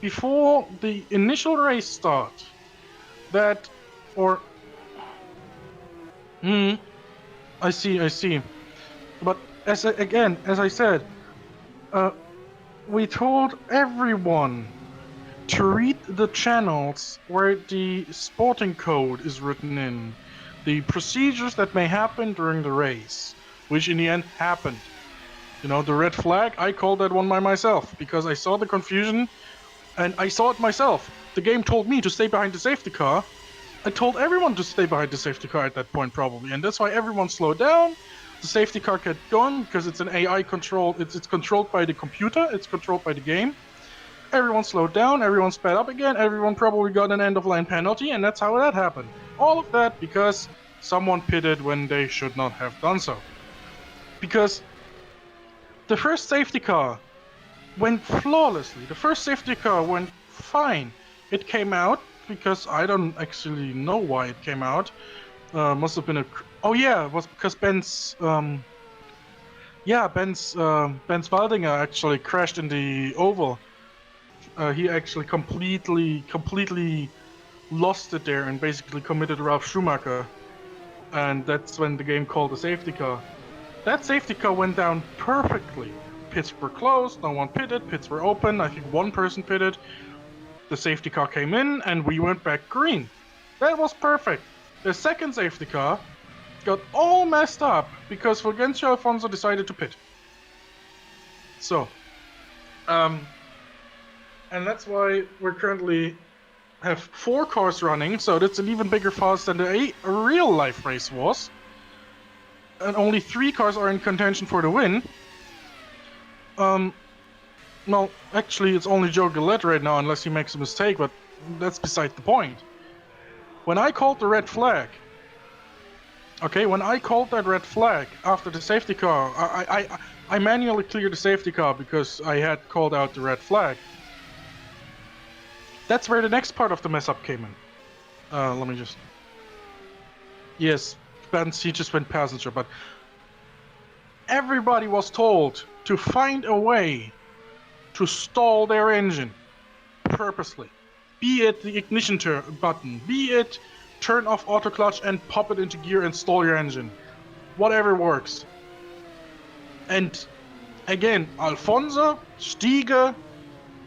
before the initial race start that, I see. But as I said, we told everyone to read the channels where the sporting code is written in, the procedures that may happen during the race, which in the end happened. You know, the red flag, I called that one by myself because I saw the confusion and I saw it myself. The game told me to stay behind the safety car. I told everyone to stay behind the safety car at that point probably, and that's why everyone slowed down. the safety car kept going because it's an AI control. It's controlled by the computer. It's controlled by the game. Everyone slowed down. Everyone sped up again. Everyone probably got an end-of-line penalty, and that's how that happened. All of that because someone pitted when they should not have done so. Because the first safety car went flawlessly. The first safety car went fine. It came out because I don't actually know why it came out. Must have been a. Oh yeah, it was because Ben's Waldinger actually crashed in the oval. He actually completely lost it there and basically committed Ralf Schumacher. And that's when the game called a safety car. That safety car went down perfectly. Pits were closed, no one pitted, pits were open, I think one person pitted. The safety car came in and we went back green. That was perfect. The second safety car got all messed up because Fulgencio Alfonso decided to pit. So, and that's why we're currently have 4 cars running, so that's an even bigger farce than the real life race was. And only 3 cars are in contention for the win. Well, actually it's only Joe Gillett right now unless he makes a mistake, but that's beside the point. When I called the red flag, when I called that red flag after the safety car, I manually cleared the safety car because I had called out the red flag. That's where the next part of the mess up came in. Let me just... Yes, Benz, he just went passenger, but... Everybody was told to find a way to stall their engine. Purposely. Be it the ignition button, be it turn off auto clutch and pop it into gear and stall your engine. Whatever works. And again, Alfonso, Stiege,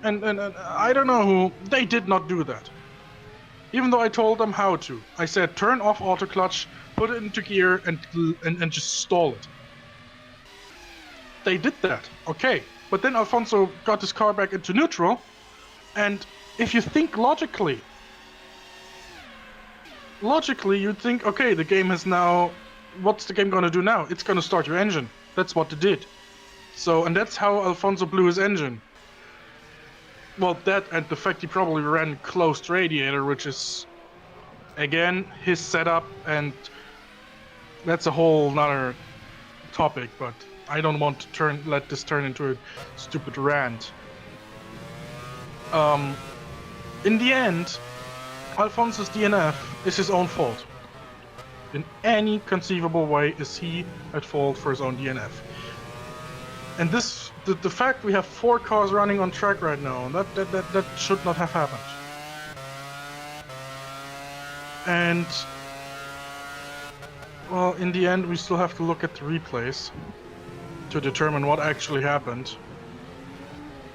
and I don't know who, they did not do that. Even though I told them how to. I said turn off auto clutch, put it into gear and just stall it. They did that, okay. But then Alfonso got his car back into neutral, and if you think logically you'd think, okay, the game has now, what's the game gonna do now? It's gonna start your engine. That's what it did. So, and that's how Alfonso blew his engine. Well, that and the fact he probably ran closed radiator, which is, again, his setup, and that's a whole nother topic, but I don't want to let this turn into a stupid rant. In the end, Alfonso's DNF is his own fault. In any conceivable way is he at fault for his own DNF. And this, the fact we have 4 cars running on track right now, that should not have happened. And, well, in the end, we still have to look at the replays to determine what actually happened.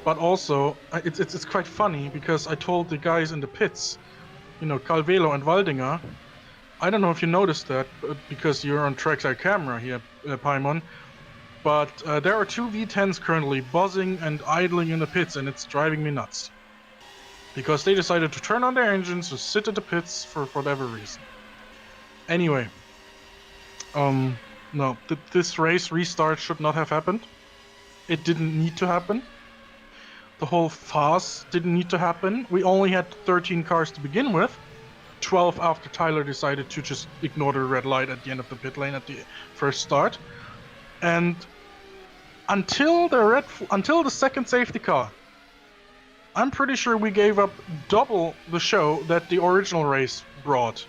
But also, it's quite funny because I told the guys in the pits, you know, Calvelo and Waldinger, I don't know if you noticed that because you're on trackside camera here, Paimon, but there are 2 V10s currently buzzing and idling in the pits, and it's driving me nuts. Because they decided to turn on their engines to sit at the pits for whatever reason. Anyway, no, this race restart should not have happened. It didn't need to happen. The whole farce didn't need to happen. We only had 13 cars to begin with. 12 after Tyler decided to just ignore the red light at the end of the pit lane at the first start. And until the second safety car, I'm pretty sure we gave up double the show that the original race brought.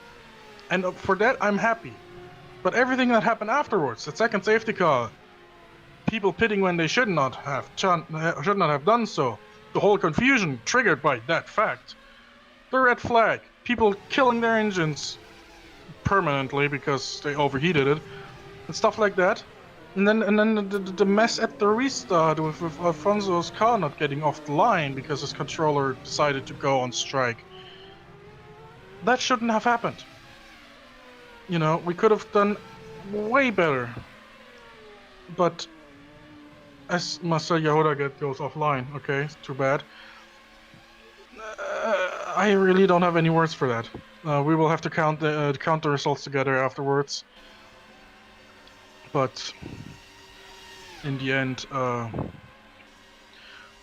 And for that, I'm happy. But everything that happened afterwards, the second safety car, people pitting when they should not have done so, the whole confusion triggered by that fact, the red flag, people killing their engines permanently because they overheated it, and stuff like that. And then the mess at the restart with Alfonso's car not getting off the line because his controller decided to go on strike. That shouldn't have happened. You know, we could have done way better. But as Marcel Yahoda goes offline, okay, too bad. I really don't have any words for that. We will have to count the results together afterwards. but in the end,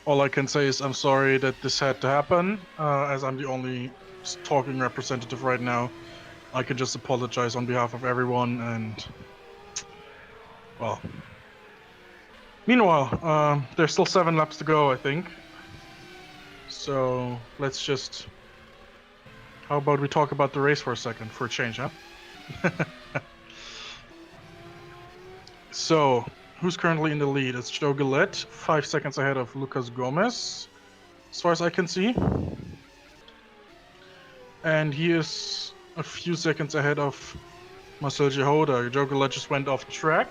all I can say is I'm sorry that this had to happen, as I'm the only talking representative right now. I can just apologize on behalf of everyone, and well. Meanwhile, there's still 7 laps to go, I think. So let's just. How about we talk about the race for a second, for a change, huh? So, who's currently in the lead? It's Joe Gillett, 5 seconds ahead of Lucas Gomez, as far as I can see. And he is a few seconds ahead of Marcel Jehoda. Joe Gillett just went off track.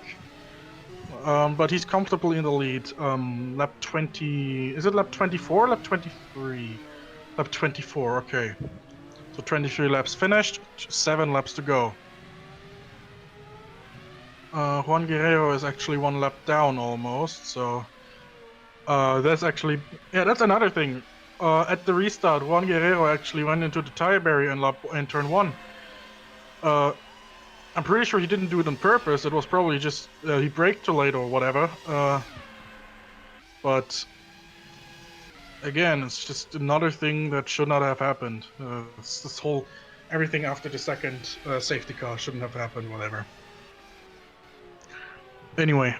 But he's comfortably in the lead. Lap 20... Is it lap 24 or lap 23? Lap 24, okay. So 23 laps finished, 7 laps to go. Juan Guerrero is actually 1 lap down almost, so... that's actually... Yeah, that's another thing. At the restart, Juan Guerrero actually went into the tire barrier in turn 1. I'm pretty sure he didn't do it on purpose. It was probably just he braked too late or whatever. But again, it's just another thing that should not have happened. It's this whole everything after the second safety car shouldn't have happened. Whatever. Anyway,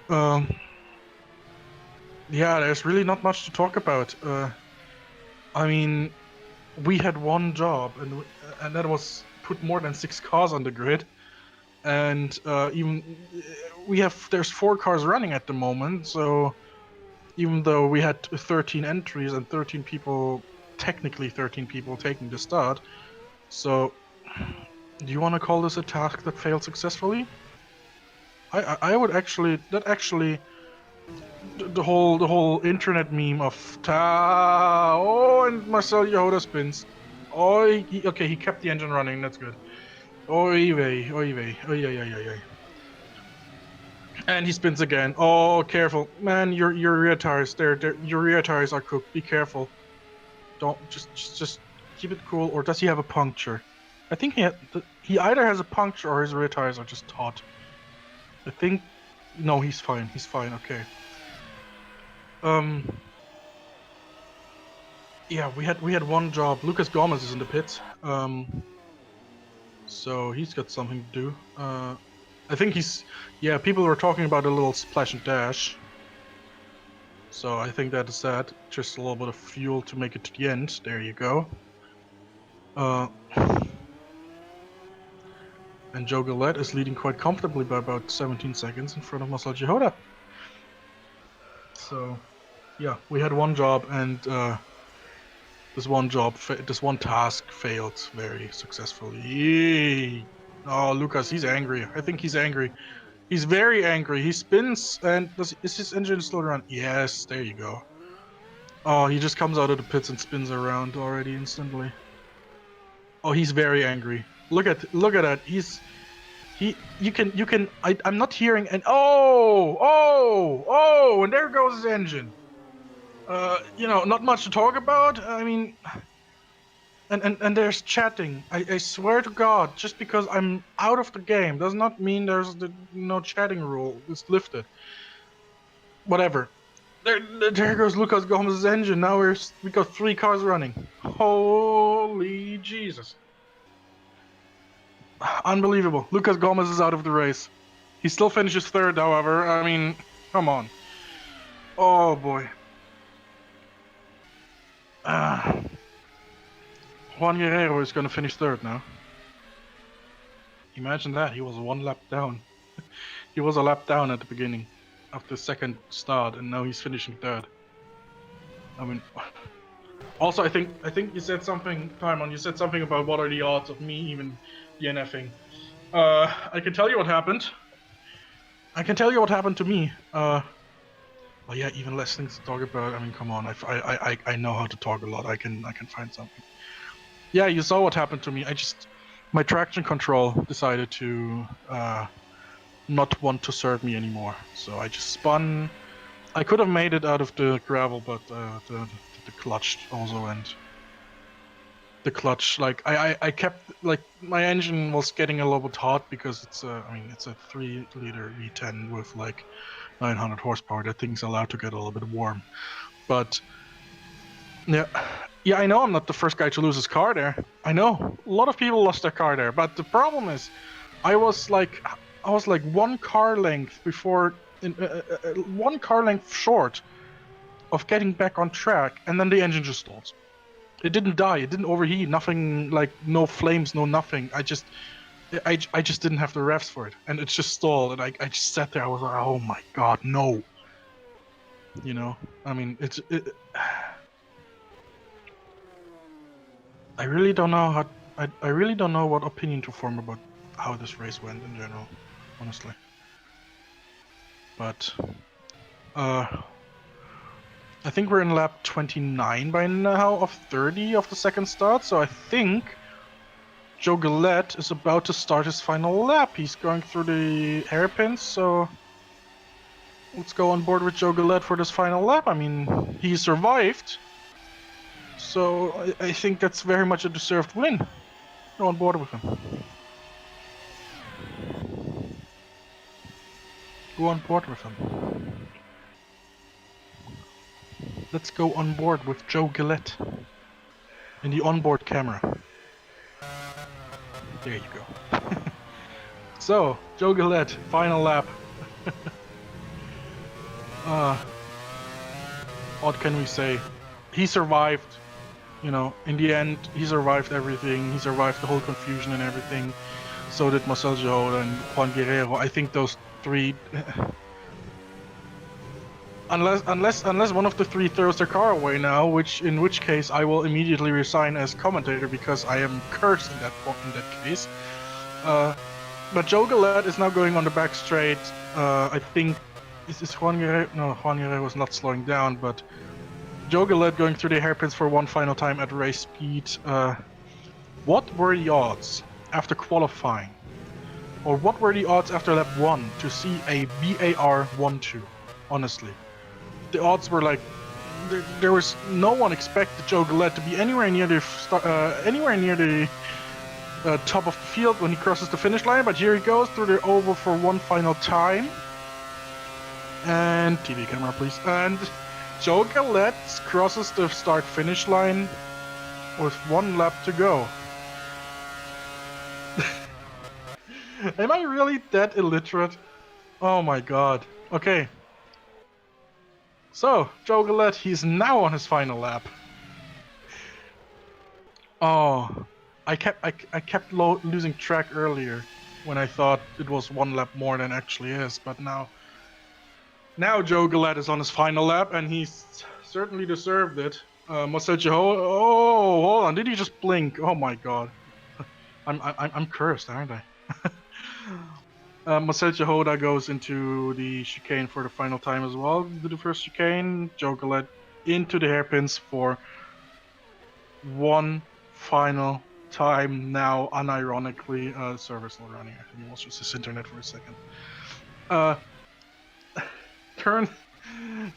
yeah, there's really not much to talk about. I mean, we had one job, and that was put more than 6 cars on the grid. And there's 4 cars running at the moment, so even though we had 13 entries and 13 people, technically 13 people taking the start, so do you want to call this a task that failed successfully? I would actually, the whole internet meme of and Marcel Jehoda spins. Okay, he kept the engine running, that's good. Oy vey, oy vey, oy, oy, oy, oy. And he spins again. Oh, careful, man! Your rear tires, your rear tires are cooked. Be careful. Don't just keep it cool. Or does he have a puncture? I think he either has a puncture or his rear tires are just taut. I think no, he's fine. He's fine. Okay. Yeah, we had one job. Lucas Gomez is in the pits. So he's got something to do. I think people were talking about a little splash and dash. So I think that is that. Just a little bit of fuel to make it to the end. There you go. And Joe Gillett is leading quite comfortably by about 17 seconds in front of Marcel Jehoda. So, yeah, we had one job, and this one task failed very successfully. Yee. Oh, Lucas, he's angry. I think he's angry. He's very angry. He spins, and is his engine still around? Yes, there you go. Oh, he just comes out of the pits and spins around already instantly. Oh, he's very angry. Look at that. I'm not hearing, and and there goes his engine. Not much to talk about. I mean, and there's chatting. I swear to God, just because I'm out of the game does not mean there's no chatting rule. It's lifted. Whatever. There goes Lucas Gomez's engine. Now we got 3 cars running. Holy Jesus. Unbelievable. Lucas Gomez is out of the race. He still finishes 3rd, however. I mean, come on. Oh boy. Juan Guerrero is going to finish 3rd now. Imagine that. He was 1 lap down. He was a lap down at the beginning of the 2nd start, and now he's finishing 3rd. I mean, also I think you said something, Timon. You said something about what are the odds of me even DNFing. I can tell you what happened. I can tell you what happened to me. Well, yeah, even less things to talk about. I mean, come on. I know how to talk a lot. I can find something. Yeah, you saw what happened to me. My traction control decided to not want to serve me anymore. So I just spun. I could have made it out of the gravel, but the clutch also went. the clutch. Like I kept like my engine was getting a little bit hot because it's it's a 3-liter V10 with like 900 horsepower. That thing's allowed to get a little bit warm. But yeah, I know I'm not the first guy to lose his car there. I know a lot of people lost their car there. But the problem is, I was like one car length before, one car length short of getting back on track, and then the engine just stalls. It didn't die. It didn't overheat. Nothing, like no flames, no nothing. I just didn't have the revs for it, and it just stalled. And I just sat there. I was like, oh my god, no. You know, I mean, I really don't know how. I really don't know what opinion to form about how this race went in general, honestly. But I think we're in lap 29 by now of 30 of the second start, so I think Joe Gillett is about to start his final lap. He's going through the hairpins, so let's go on board with Joe Gillett for this final lap. I mean, he survived, so I think that's very much a deserved win. Go on board with him. Go on board with him. Let's go on board with Joe Gillett in the onboard camera. There you go. So, Joe Gillett, final lap. What can we say? He survived. You know, in the end, he survived everything. He survived the whole confusion and everything. So did Marcel Jehoda and Juan Guerrero. I think those three... Unless one of the three throws their car away now, in which case I will immediately resign as commentator because I am cursed in that case. But Joe Gillett is now going on the back straight. I think is Juan Guerrero? No, Juan Guerrero was not slowing down, but Joe Gillett going through the hairpins for one final time at race speed. What were the odds after qualifying, or what were the odds after lap 1 to see a BAR 1-2? Honestly. The odds were like, there was no one expected Joe Gillett to be anywhere near the top of the field when he crosses the finish line, but here he goes through the oval for one final time. And TV camera, please. And Joe Gillett crosses the start-finish line with one lap to go. Am I really that illiterate? Oh my god. Okay. So, Joe Gillett, he's now on his final lap. Oh, I kept losing track earlier when I thought it was one lap more than it actually is, but now Joe Gillett is on his final lap, and he's certainly deserved it. Marcel Jehoda, oh, hold on, did he just blink? Oh my god, I'm cursed, aren't I? Marcel Jehoda goes into the chicane for the final time as well. The first chicane, Joe Gillett into the hairpins for one final time now, unironically. Server's not running. I think it was just his internet for a second. Turn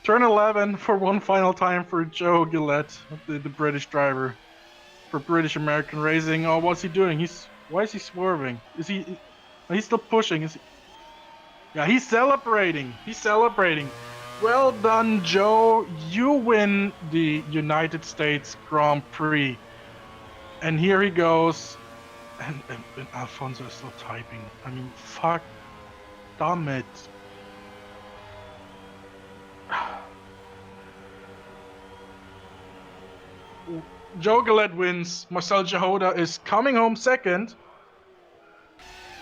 11 for one final time for Joe Gillett, the British driver for British American Racing. Oh, what's he doing? Why is he swerving? He's still pushing. Yeah, he's celebrating. He's celebrating. Well done, Joe. You win the United States Grand Prix. And here he goes. And Alfonso is still typing. I mean, fuck. Damn it. Joe Gillett wins. Marcel Jehoda is coming home second.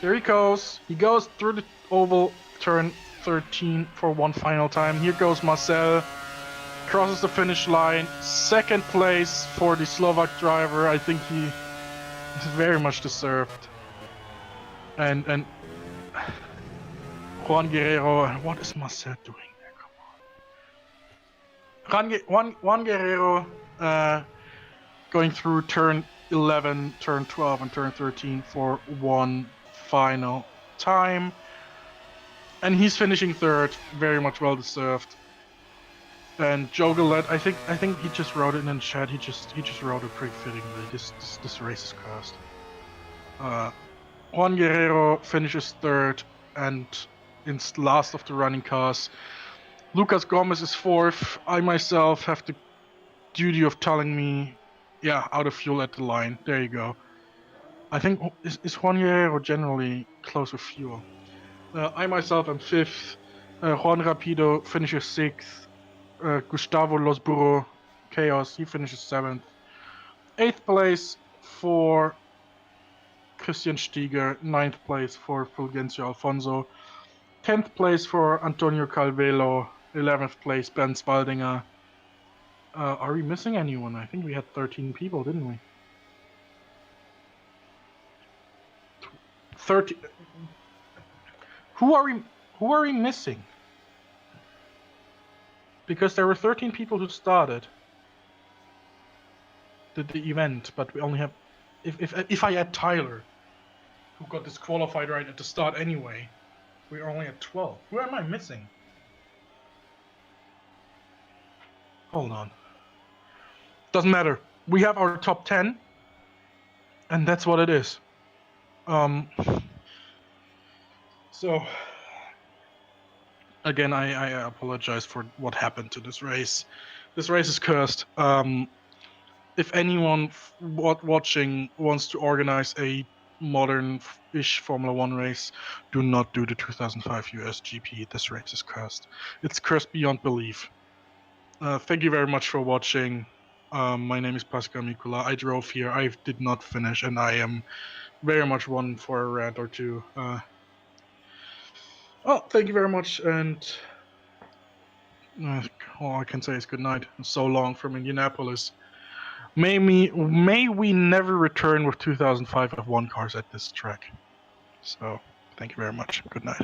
Here he goes. He goes through the oval, turn 13 for one final time. Here goes Marcel. Crosses the finish line. Second place for the Slovak driver. I think he is very much deserved. And Juan Guerrero. What is Marcel doing there? Come on. Juan Guerrero going through turn 11, turn 12, and turn 13 for one final time, and he's finishing third, very much well deserved. And Joe Gillett, I think he just wrote it in the chat. He just wrote it pretty fittingly. This race is cursed. Juan Guerrero finishes third and in last of the running cars. Lucas Gomez is fourth. I myself have the duty of telling me, yeah, out of fuel at the line. There you go. I think is Juan Guerrero generally close with fuel. I myself am fifth. Juan Rapido finishes sixth. Gustavo Losburo Chaos, he finishes seventh. Eighth place for Christian Stieger. Ninth place for Fulgencio Alfonso. 10th place for Antonio Calvelo. 11th place Ben Spaldinger. Are we missing anyone? I think we had 13 people, didn't we? 30. Who are we missing? Because there were 13 people who started the event, but we only have if I add Tyler, who got disqualified right at the start anyway, we're only at 12. Who am I missing? Hold on. Doesn't matter. We have our top 10, and that's what it is. So again, I apologize for what happened to this race. This race is cursed. If anyone watching wants to organize a modern-ish Formula 1 race, do not do the 2005 US GP. This race is cursed. It's cursed beyond belief. Thank you very much for watching. My name is Pascal Mikula. I drove here. I did not finish, and I am very much one for a rant or two. Well, thank you very much, and all I can say is good night. So long from Indianapolis. May we never return with 2005 F1 cars at this track. So, thank you very much. Good night.